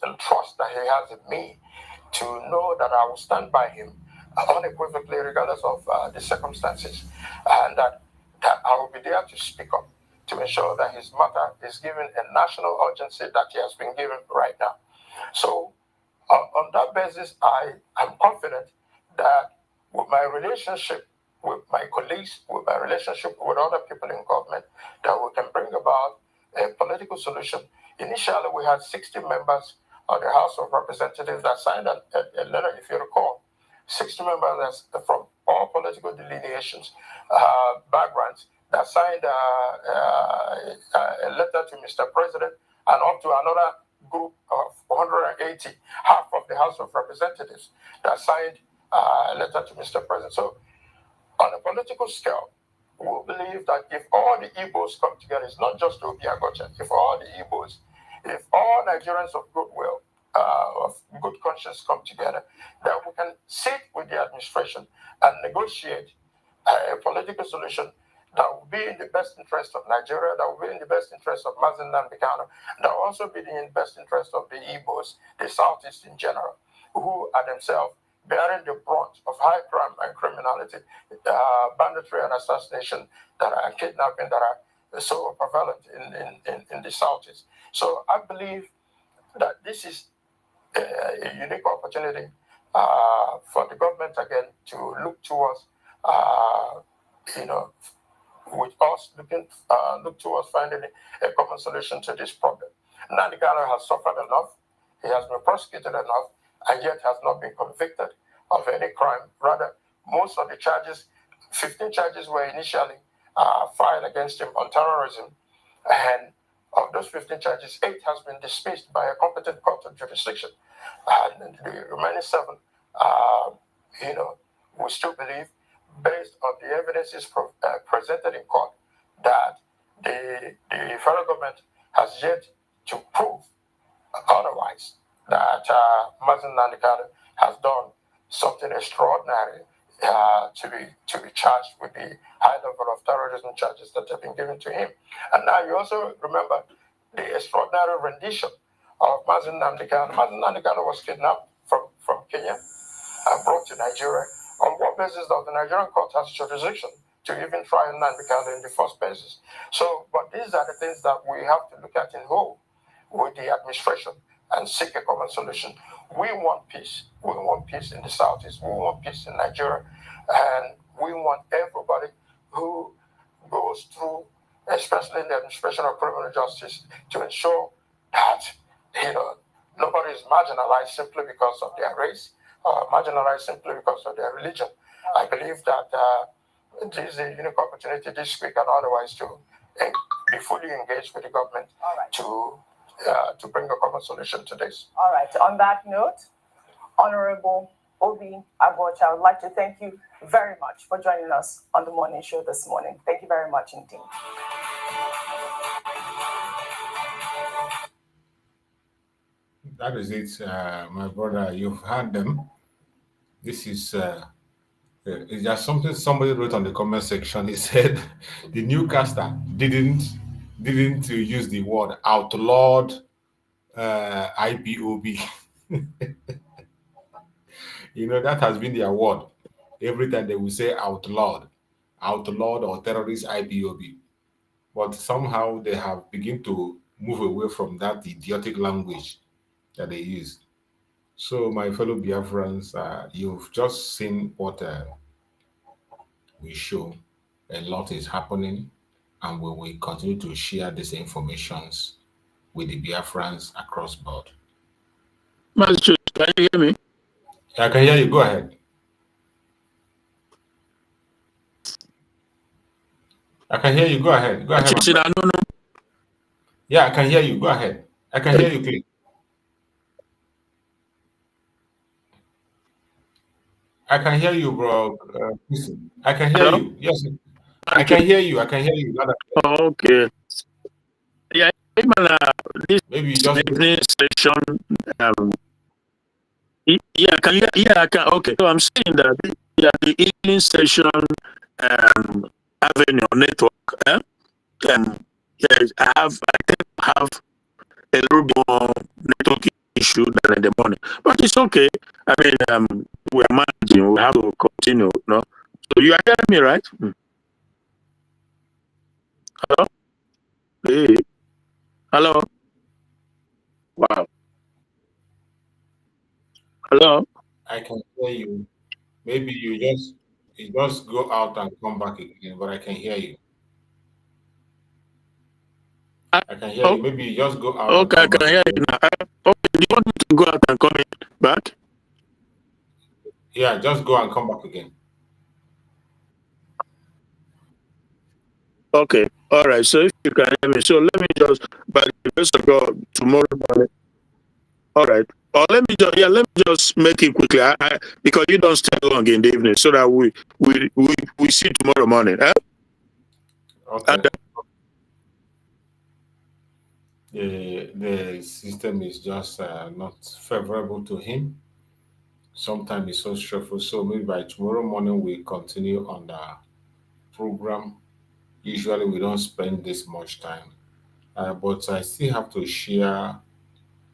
and trust that he has in me, to know that I will stand by him unequivocally, regardless of the circumstances, and that I will be there to speak up to ensure that his matter is given a national urgency that he has been given right now. So, on that basis, I am confident that with my relationship with my colleagues, with my relationship with other people in government, that we can bring about a political solution. Initially, we had 60 members of the House of Representatives that signed a letter, if you recall, 60 members from all political delineations, backgrounds, that signed a letter to Mr. President, and up to another group of 180, half of the House of Representatives, that signed a letter to Mr. President. So, on a political scale, we believe that if all the Igbos come together, it's not just Obi Agocha, if all the Igbos, if all Nigerians of goodwill, of good conscience come together, that we can sit with the administration and negotiate a political solution that will be in the best interest of Nigeria, that will be in the best interest of Mazi Nnamdi Kanu, that will also be in the best interest of the Igbos, the Southeast in general, who are themselves bearing the brunt of high crime and criminality, banditry and assassination, and kidnapping that are so prevalent in the Southeast. So I believe that this is a unique opportunity for the government again to look towards, with us look towards finding a common solution to this problem. Nnamdi Kanu has suffered enough, he has been prosecuted enough, and yet has not been convicted of any crime. Rather, most of the charges, 15 charges were initially filed against him on terrorism, and of those 15 charges, 8 has been dismissed by a competent court of jurisdiction, and the remaining 7, we still believe, based on the evidences presented in court, that the federal government has yet to prove otherwise, that Mazi Nnamdi Kanu has done something extraordinary to be charged with the high level of terrorism charges that have been given to him. And now you also remember the extraordinary rendition of Mazi Nnamdi Kanu. Mazi Nnamdi Kanu was kidnapped from Kenya and brought to Nigeria. On what basis does the Nigerian court has jurisdiction to even try Nnamdi Kanu in the first basis? So, but these are the things that we have to look at in whole with the administration and seek a common solution. We want peace. We want peace in the Southeast. We want peace in Nigeria. And we want everybody who goes through, especially in the administration of criminal justice, to ensure that, nobody is marginalized simply because of their race, marginalized simply because of their religion. I believe that this is a unique opportunity this week and otherwise to be fully engaged with the government to bring a common solution to this. All right. On that note, Honorable Obi Agbocha, I would like to thank you very much for joining us on the morning show this morning. Thank you very much indeed. That is it, my brother. You've heard them. This is it's just something somebody wrote on the comment section. He said the newscaster didn't use the word outlawed IPOB. That has been their word. Every time they will say outlawed or terrorist IPOB. But somehow they have begun to move away from that idiotic language that they use. So my fellow Biafrans, you've just seen what we show. A lot is happening, and we will continue to share these informations with the Biafrans across board. Master, can you hear me? I can hear you. Go ahead. I can hear you. Go ahead. Go ahead. Yeah, I can hear you. Go ahead. I can hear you clearly. I can hear you, bro. Listen, I can hear you. Yes, I can hear you. I can hear you. Okay. Yeah, this maybe just evening session. I can. Okay. So I'm saying that the evening session avenue network. Yes, I think I have a little bit more network issue than in the morning, but it's okay. I mean, we are managing. We have to continue. No, so you are hearing me, right? Hello. Hey. Hello. Wow. Hello. I can hear you. Maybe you just go out and come back again, but I can hear you. I can hear you. Maybe you just go out. Okay, I can hear you now. Okay, do you want me to go out and come back? Yeah, just go and come back again. Okay, all right. So if you can hear me, so let me just, by the grace of God, tomorrow morning. All right. Or let me just make it quickly. Because you don't stay long in the evening, so that we see tomorrow morning. Okay. The system is just not favorable to him. Sometimes it's so stressful. So maybe by tomorrow morning we continue on the program Usually we don't spend this much time, but I still have to share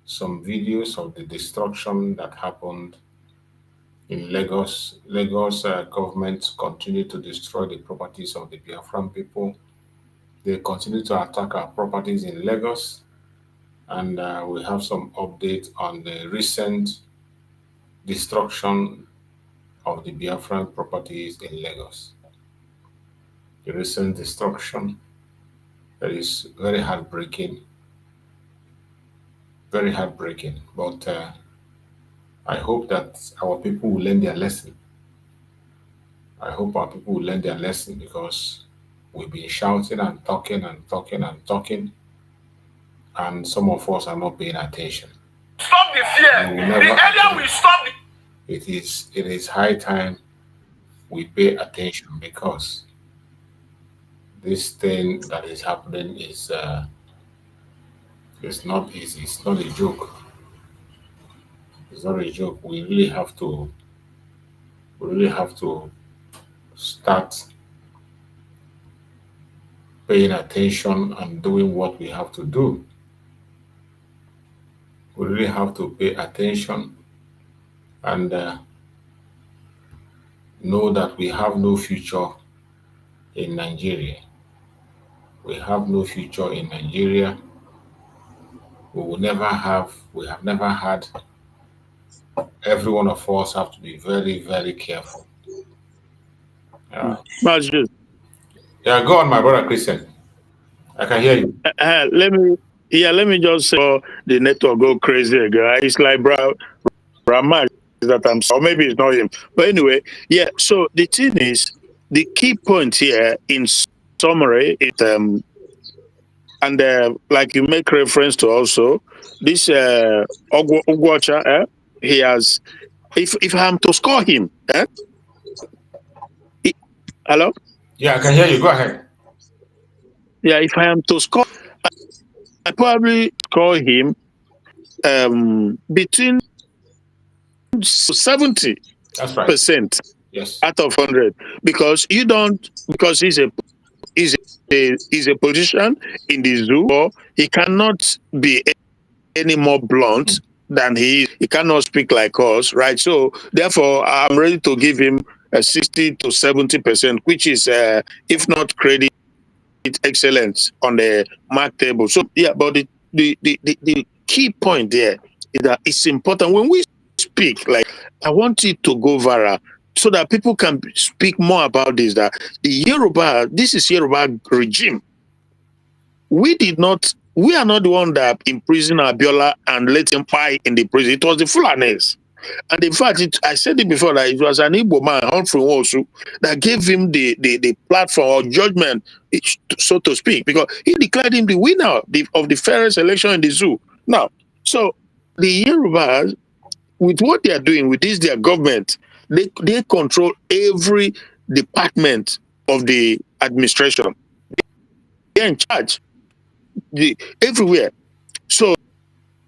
some videos of the destruction that happened in Lagos. Lagos government continue to destroy the properties of the Biafran people. They continue to attack our properties in Lagos, and we have some update on the recent destruction of the Biafran properties in Lagos. The recent destruction that is very heartbreaking, but I hope that our people will learn their lesson. I hope our people will learn their lesson, because we've been shouting and talking and talking and talking, and some of us are not paying attention. Stop the fear. The earlier we stop the... It is high time we pay attention, because this thing that is happening is it's not easy. It's not a joke. It's not a joke. We really have to start paying attention and doing what we have to do. We really have to pay attention and know that we have no future in Nigeria. We have no future in Nigeria. We have never had. Every one of us have to be very, very careful. Yeah, go on, my brother Christian. I can hear you. Let me just say the network go crazy again. It's like Brahma that I'm sorry, or maybe it's not him. But anyway, yeah, so the thing is, the key point here in summary is and like you make reference to also, this Ogwacha, he has, if I'm to score him, hello? Yeah, I can hear you. Go ahead. Yeah, if I am to score, I probably score him between 70% Yes. out of 100, because he's a politician in the zoo, or he cannot be any more blunt than he is. He cannot speak like us, right? So therefore, I'm ready to give him a 60 to 70%, which is, if not credit, excellence on the mark table. So yeah, but the key point there is that it's important when we speak, like, I want it to go viral so that people can speak more about this, that this is Yoruba regime. We are not the one that imprisoned Abiola and let him die in the prison. It was the Fulanis. And in fact, I said it before, that it was an Igbo man, Humphrey Nwosu, that gave him the platform or judgment, so to speak, because he declared him the winner of the fairest election in the zoo. Now, so the Yorubas, with what they are doing with this, their government, they control every department of the administration. They're in charge everywhere. So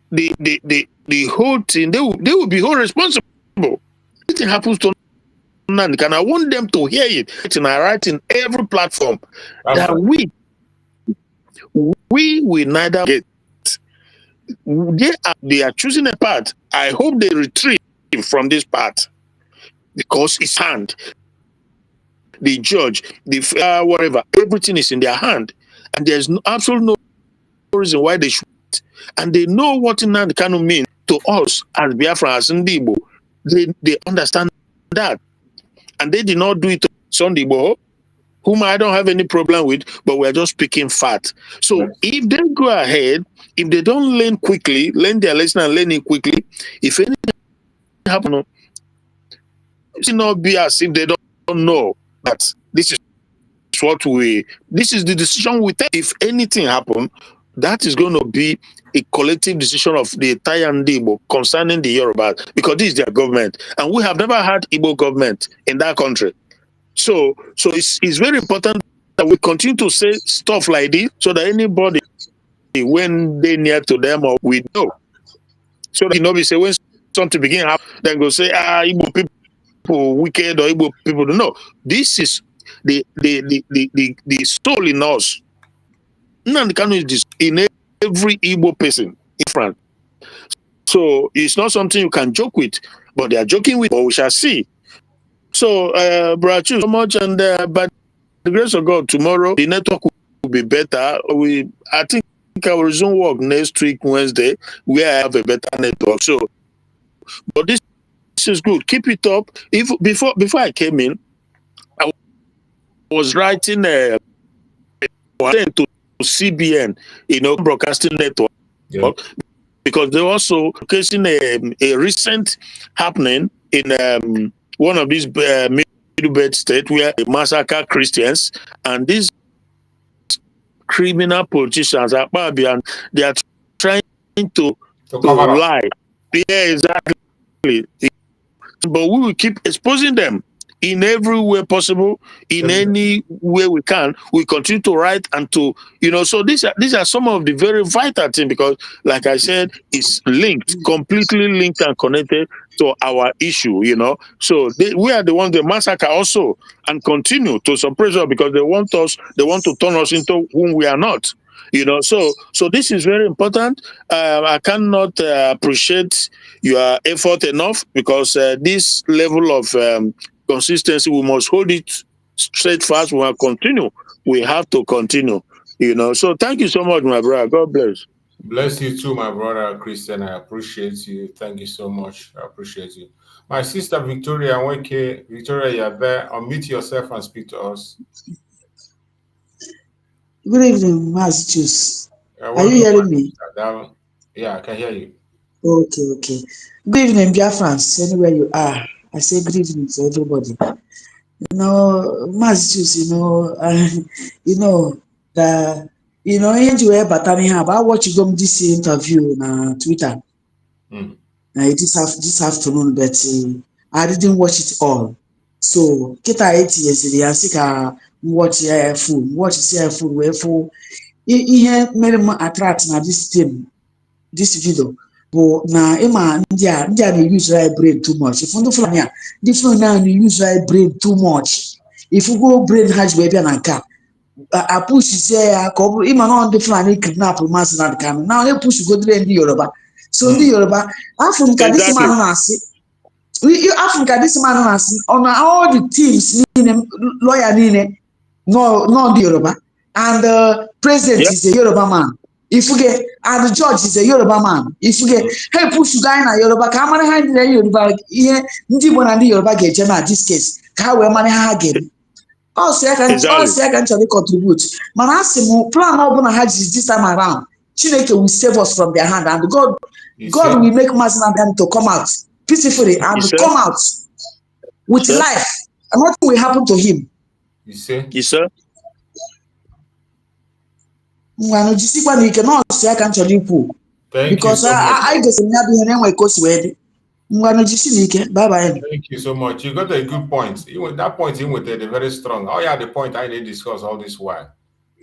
the whole thing, they will be whole responsible. Anything happens to Nnamdi, and I want them to hear it. And I write in every platform that we will neither get. They are choosing a path. I hope they retreat from this path, because it's hand. The judge, the whatever, everything is in their hand, and there's absolutely no reason why they should. And they know what Nnamdi Kanu means to us as Biafra, as Igbo. They understand that, and they did not do it to Sunday Igbo, whom I don't have any problem with, but we're just speaking fact. So if they go ahead, if they don't learn their lesson and learn it quickly, if anything happens, it will not be as if they don't know that this is the decision we take. If anything happens, that is going to be a collective decision of the entire Igbo concerning the Yoruba, because this is their government, and we have never had Igbo government in that country. So it's very important that we continue to say stuff like this, so that anybody, when they near to them, or we know, so that nobody say when something begin happen, then go say Igbo people wicked, or Igbo people don't know. This is the soul in us. Nnamdi Kanu is in every Igbo person in France. So it's not something you can joke with, but they are joking with, but we shall see. So, Brachu, so much, and by the grace of God, tomorrow the network will be better. I think I will resume work next week, Wednesday, where I have a better network. So, but this is good. Keep it up. If before I came in, I was writing to CBN, broadcasting network, because they also casing a recent happening in one of these Middle Belt states where they massacre Christians, and these criminal politicians are and they are trying to lie. Yeah, exactly. But we will keep exposing them in every way possible, in any way we can. We continue to write and to, so these are some of the very vital things, because like I said, it's linked, completely linked and connected to our issue, So we are the ones that massacre also and continue to suppress us, because they want to turn us into whom we are not. So this is very important. I cannot appreciate your effort enough, because this level of consistency, we must hold it straight fast. We will continue. We have to continue. So thank you so much, my brother. God bless. Bless you too, my brother Christian. I appreciate you. Thank you so much. I appreciate you. My sister Victoria Weke. Victoria, you're there. Unmute yourself and speak to us. Good evening, Mazi. Are you hearing me? Yeah, I can hear you. Okay. Good evening, Biafrans, anywhere you are. I say good evening to everybody. Mazi, I watch you go this interview on Twitter. This afternoon, but I didn't watch it all. So, kita 8 years, I think watch full, where full. Ihe mere m attract na this video bụ na ịma ndị a na-use their brain too much. If ndị Fulani a ndị Fulani na-use their brain too much. If you go brain ha ji wee bịa na nke a pushzie ya ka ọ bụrụ ịma na ndị Fulani kidnap Mazi Nnamdi Kanu na onye push godere ndị Yoruba. So ndị Yoruba afọ nka this man na-asị on all the teams niile lawyer niile no ndị Yoruba. And the president is a Yoruba man. If you get, and the judge is a Yoruba man. If you get, hey, push guy na Yoruba, can money hand the Yoruba here? Ndibo na Yoruba get Jema this case. Can we money again? Also, I can actually contribute. Man, ask him plan how gonna have this time around. Chineke will save us from their hand, and God will make Mazi Nnamdi to come out peacefully and come out with life, and nothing will happen to him. Yes, sir. Ngwanu jisikwa na ike nọọsụ ya ka nchọrọ ikwu because I gosiri ya bụ ihe na-enwe ka o si wee dị. Ngwanu jisi na ike. Bye. Thank you so much. You got a good point. Even that point in with it, very strong. Oh yeah, the point I did discuss all this while.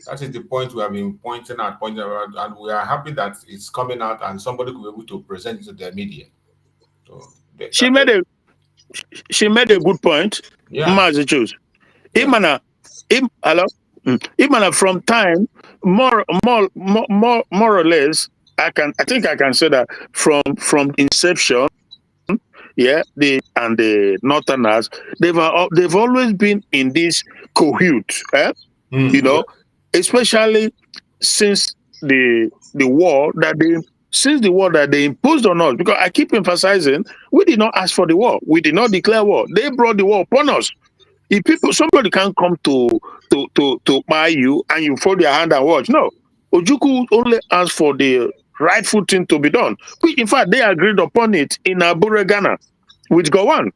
That is the point we have been pointing out, and we are happy that it's coming out and somebody could be able to present it to the media. So she made a good point. Yeah. Mazi choose. Hello. Even from time, more or less, I think I can say that from inception, the Northerners, they've always been in this cohort, especially since the war that they imposed on us. Because I keep emphasizing, we did not ask for the war, we did not declare war. They brought the war upon us. If somebody can't come to buy you and you fold your hand and watch. No. Ojukwu only asked for the rightful thing to be done. In fact, they agreed upon it in Abure, Ghana, with Gowon.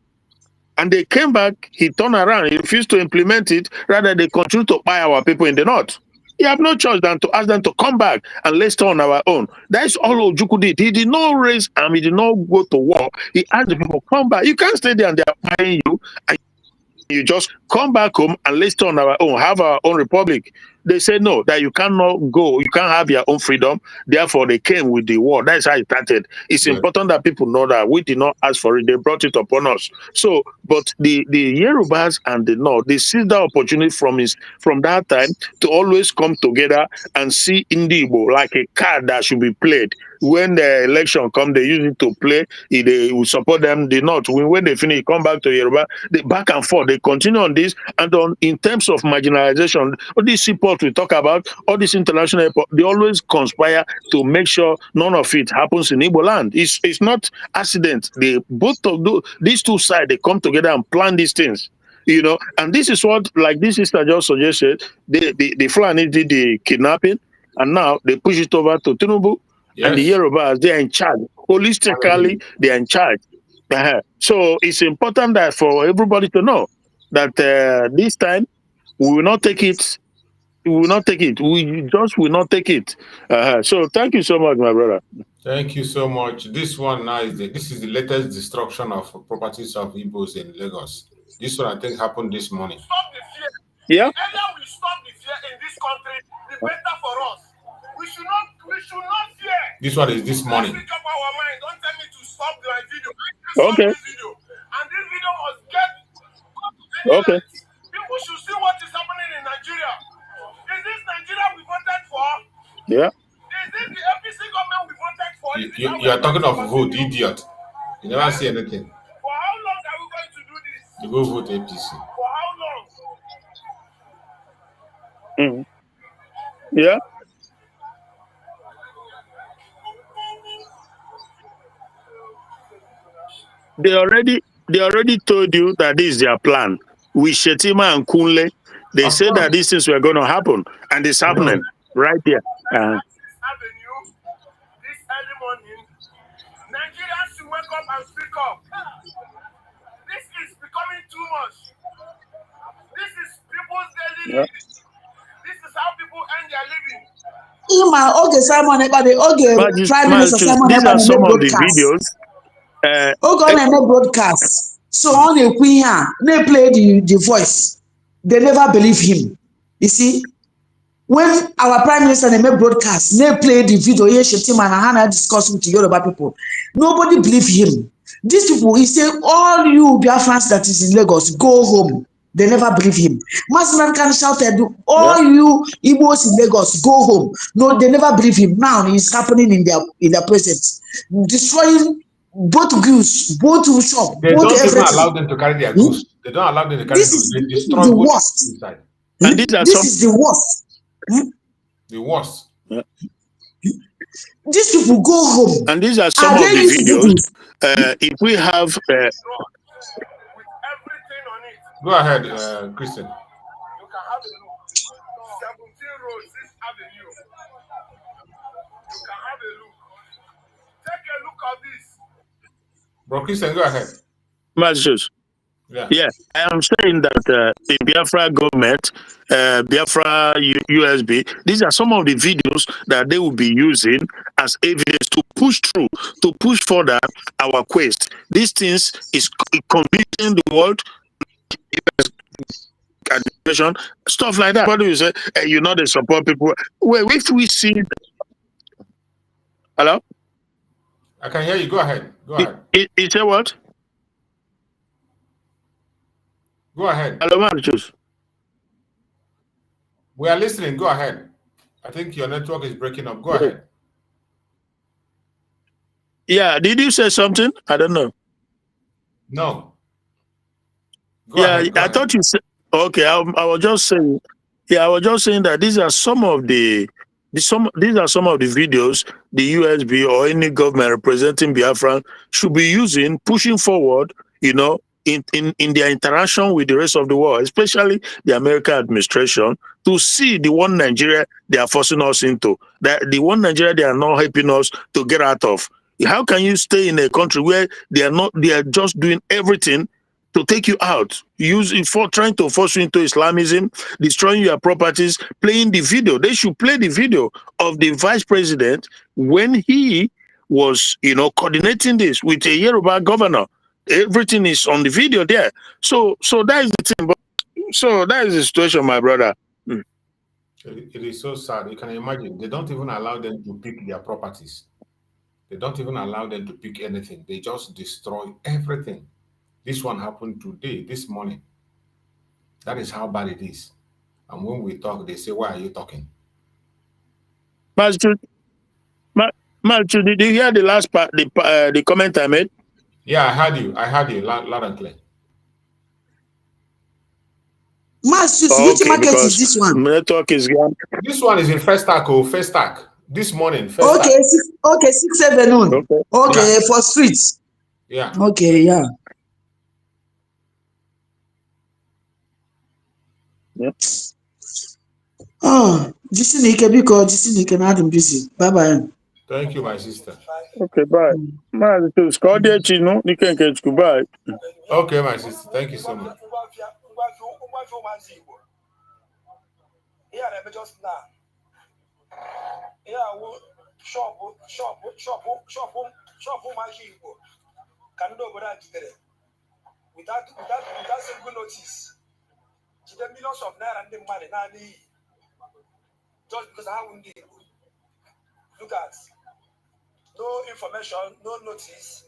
And they came back, he turned around, he refused to implement it, rather they continue to buy our people in the north. You have no choice than to ask them to come back and let's turn on our own. That's all Ojukwu did. He did not raise army, he did not go to war. He asked the people, come back. You can't stay there and they're buying you. And you just come back home and let's turn our own, have our own republic. they say no, that you cannot go, you can't have your own freedom. Therefore, they came with the war. That's how it started. It's important that people know that we did not ask for it. They brought it upon us. So, but the Yorubas and the North, they see the opportunity from that time to always come together and see Igbo like a card that should be played. When the election come, they use it to play. They will support them. The North, when they finish, come back to Yoruba. They back and forth. They continue on this. And in terms of marginalization, all these support we talk about, all this international support, they always conspire to make sure none of it happens in Igbo land. It's not accident. Both of these two sides, they come together and plan these things. And this is what, like this sister just suggested, the Fulani did the kidnapping, and now they push it over to Tinubu. Yes. And the Yorubas, they are in charge. Holistically, they are in charge. So it's important that for everybody to know that this time we will not take it. We will not take it. We just will not take it. So thank you so much, my brother. Thank you so much. This one now this is the latest destruction of properties of Igbos in Lagos. This one I think happened this morning. Stop the fear. Yeah. The earlier we stop the fear in this country, the better for us. We should not fear. This one is this morning. Let's make up our mind. Don't tell me to stop my video. Okay. This video. And this video must get. Okay. People should see what is happening in Nigeria. Is this Nigeria we voted for? Yeah. Is this the APC government we voted for? You are talking of vote, idiot. You never see anything. For how long are we going to do this? You go vote APC. For how long? Yeah. They already told you that this is their plan. With Shetima and Kunle, they said that these things were going to happen, and it's happening right here. This early morning, Nigerians should wake up and speak up. This is becoming too much. This is people's daily living. This is how people earn their living. Prime Minister Simon these are some of the videos. videos. Broadcast. So on a queen here, they play the voice. They never believe him. You see, when our Prime Minister they make broadcast, they play the video here, Shetima and Hannah discuss with the Yoruba people. Nobody believe him. These people, he say, all you Biafrans that is in Lagos, go home. They never believe him. Mazi Nnamdi Kanu shouted, all you Igbos in Lagos, go home. No, they never believe him. Now it's happening in their presence. Destroying both goods, both shop, they both don't everything. even allow them to carry their goods. They don't allow them to carry This is goods. They destroy the goods worst. inside. And This is the worst. The worst. These people go home. And these are some of the videos. If we have With everything on it. Go ahead, Christian. You can have a look. 17 roads, 6th Avenue. You can have a look. Take a look at this. Bro, Christian, go ahead. Masters. Yeah, I am saying that the Biafra government, Biafra USB, these are some of the videos that they will be using as evidence to push through, to push further our quest. These things is convincing the world, administration, stuff like that. What do you say? You know, they support people. Well, if we see, hello? I can hear you. Go ahead. Go ahead. It say what? Go ahead. Hello, Marcus. We are listening. Go ahead. I think your network is breaking up. Go ahead. Yeah, did you say something? I don't know. No. Go ahead. I thought you said. Okay, I was just saying. Yeah, I was just saying that these are some of the these are some of the videos the USB or any government representing Biafra should be using, pushing forward. You know, in their interaction with the rest of the world, especially the American administration, to see the one Nigeria they are forcing us into, that the one Nigeria they are not helping us to get out of. How can you stay in a country where they are just doing everything to take you out, trying to force you into Islamism, destroying your properties, playing the video? They should play the video of the vice president when he was, coordinating this with a Yoruba governor. Everything is on the video there. So that is the thing. So that is the situation, my brother. It is so sad. You can imagine. They don't even allow them to pick their properties. They don't even allow them to pick anything. They just destroy everything. This one happened today, this morning. That is how bad it is. And when we talk, they say, "Why are you talking?" Master, did you hear the last part, the comment I made? Yeah, I heard you. I heard you loud and clear. Master, which market is this one? Network is gone. This one is in First Stack. This morning, First Okay, Stack. 6 7 Okay, Yeah. for streets. Yeah. Okay, yeah. Yep. Oh, Jisinike, because Jisinike, not busy. Bye bye. Thank you, my sister. Okay, bye. Bye. Okay, my sister. Thank you so much. Shop Mazi Igbo. Can do what without single notice. To the millions of naira and the money now just because I wouldn't look at no information, no notice.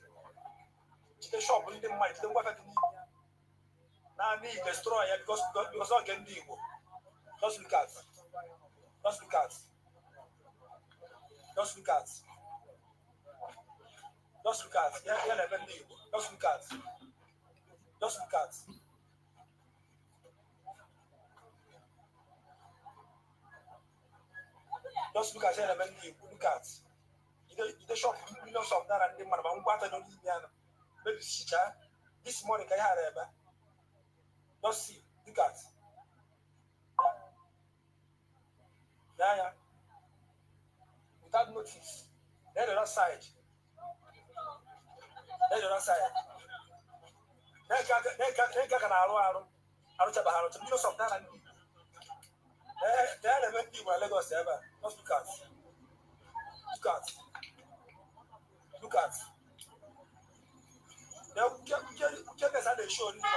To the shop in the money, to the water now need destroy it because I can do. Just look at. Just look at. Just look at. Just look at. Yeah, just look at. Just look at. Just look at. Look at. You shop millions of that and the man. Maybe this morning I had ever. Just see. Look at. Yeah. Without notice. Then the other side. Then the other side. Then can I millions of that and they are the people in Lagos ever. Just look at. Look at. Look at. Now, get us how they show in Lagos.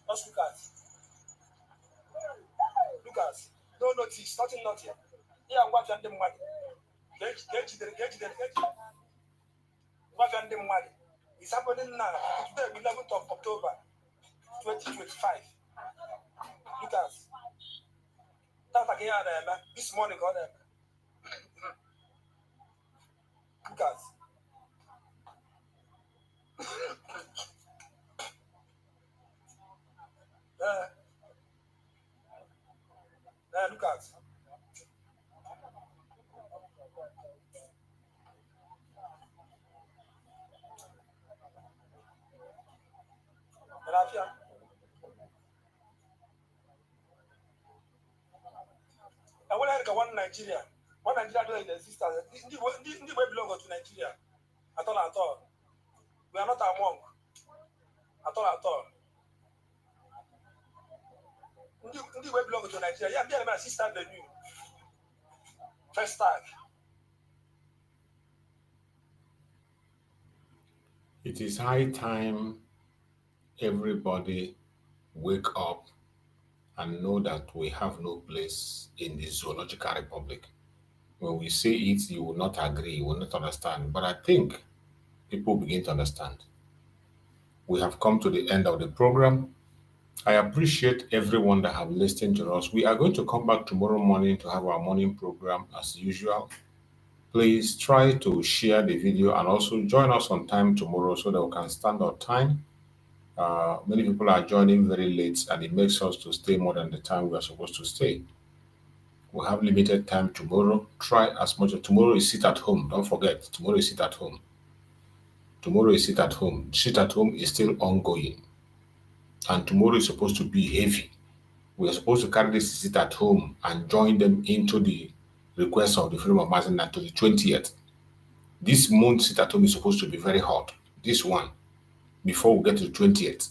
Just look at. Look at. No notice, nothing. Yeah, what you them money. Get what you them money. It's happening now. Today, 11th of October, 2025. Look at. That's like this morning, got there. Look at. Look at. I want to one Nigeria. One Nigeria doesn't exist. They belong to Nigeria. At all. We are not among. At all. They belong to Nigeria. Yeah, they are my sister the new. First tag. It is high time everybody wake up and know that we have no place in the zoological republic. When we say it, you will not agree, you will not understand. But I think people begin to understand. We have come to the end of the program. I appreciate everyone that have listened to us. We are going to come back tomorrow morning to have our morning program as usual. Please try to share the video and also join us on time tomorrow so that we can stand our time. Many people are joining very late and it makes us to stay more than the time we are supposed to stay. We have limited time tomorrow. Try as much as tomorrow is sit at home. Don't forget, tomorrow is sit at home. Tomorrow is sit at home. Sit at home is still ongoing. And tomorrow is supposed to be heavy. We are supposed to carry this sit at home and join them into the request of the freedom of Mazi Nnamdi to the 20th. This month sit at home is supposed to be very hot. This one, before we get to the 20th.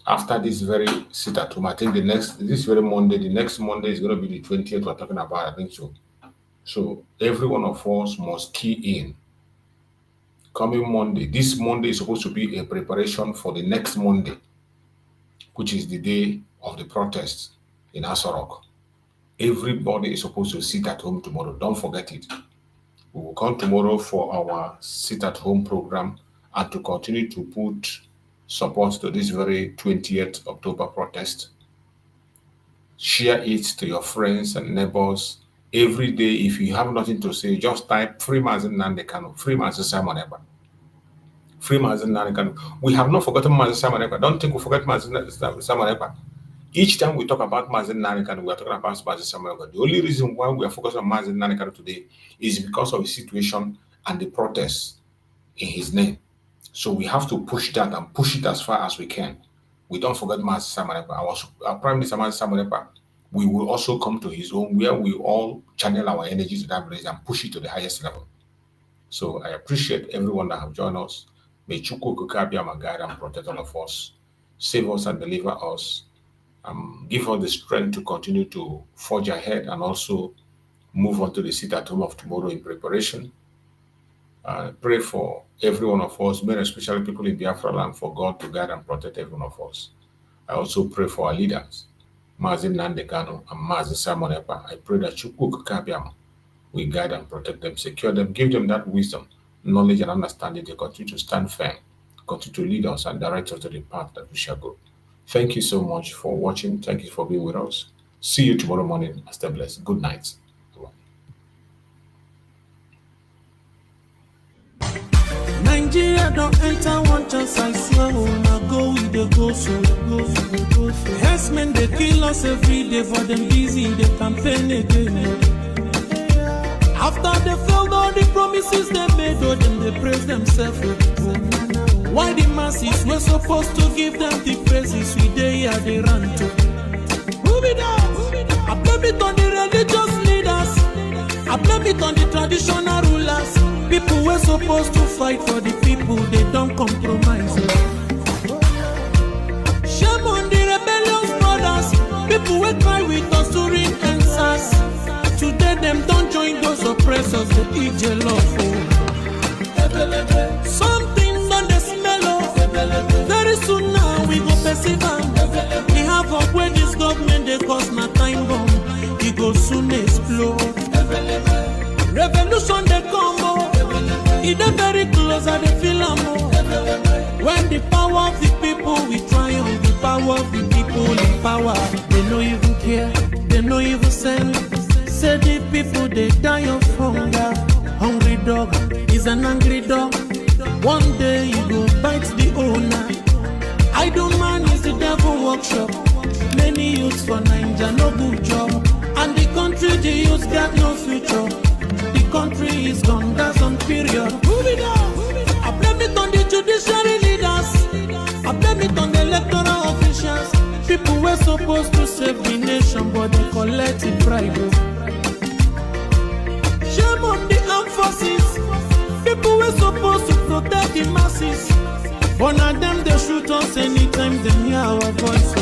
After this very sit at home, I think the next Monday is going to be the 20th we're talking about, I think so. So every one of us must key in. Coming Monday, this Monday is supposed to be a preparation for the next Monday, which is the day of the protest. in Asorok. Everybody is supposed to sit at home tomorrow. Don't forget it. We will come tomorrow for our sit at home program and to continue to put support to this very 20th October protest. Share it to your friends and neighbors. Every day, if you have nothing to say, just type Free Mazi Nnamdi Kanu, Free Mazi Simon Ekpa. Free Mazi Nnamdi Kanu. We have not forgotten Mazi Simon Ekpa. Don't think we forget Mazi Simon Ekpa. Each time we talk about Mazi Nnamdi Kanu, we are talking about Mazi Simon Ekpa. The only reason why we are focused on Mazi Nnamdi Kanu today is because of the situation and the protests in his name. So we have to push that and push it as far as we can. We don't forget Mazi Simon Ekpa. Our Prime Minister Mazi Simon Ekpa, we will also come to his own where we all channel our energy to that place and push it to the highest level. So I appreciate everyone that have joined us. May Chukwu Abiyama guide and protect all of us, save us and deliver us, give us the strength to continue to forge ahead and also move on to the sit at home of tomorrow in preparation. Pray for every one of us, men, especially people in Biafra land, for God to guide and protect every one of us. I also pray for our leaders, Mazi Nnamdi Kanu and Mazi Simon Ekpa. I pray that Chukwu Abiyama will guide and protect them, secure them, give them that wisdom, knowledge, and understanding. They continue to stand firm, continue to lead us and direct us to the path that we shall go. Thank you so much for watching. Thank you for being with us. See you tomorrow morning. Stay blessed. Good night. Nigeria don't enter one chance, I swear, now go with the go so. Yes, men, they kill us every day, for them busy, they campaign again. After they failed all the promises they made, oh, them they praise themselves. Why the masses were supposed to give them the praises we they are they run to? Move it out. I blame it on the religious leaders. I blame it on the traditional rulers. People were supposed to fight for the people, they don't compromise. Shame on the rebellious brothers. People will cry with us during answers. Today them don't join those oppressors, they eat jollof. Something on the smell of. Very soon now we go perceive them. We have up where this government they cause my time bomb. It go soon explode. Revolution they come. It's very close and they feel more. When the power of the people we triumph, the power of the people in power. They no even care, they no even send. Say the people they die of hunger. Hungry dog is an angry dog. One day you go bite the owner. Idle man is the devil workshop. Many youths for Nigeria no good job. And the country the youths got no future. The country is gone, that's on period. Move it out. I blame it on the judiciary leaders. I blame it on the electoral officials. People were supposed to save the nation, but they collected bribe. Shame on the armed forces. People were supposed to protect the masses. But now them they shoot us anytime they hear our voice.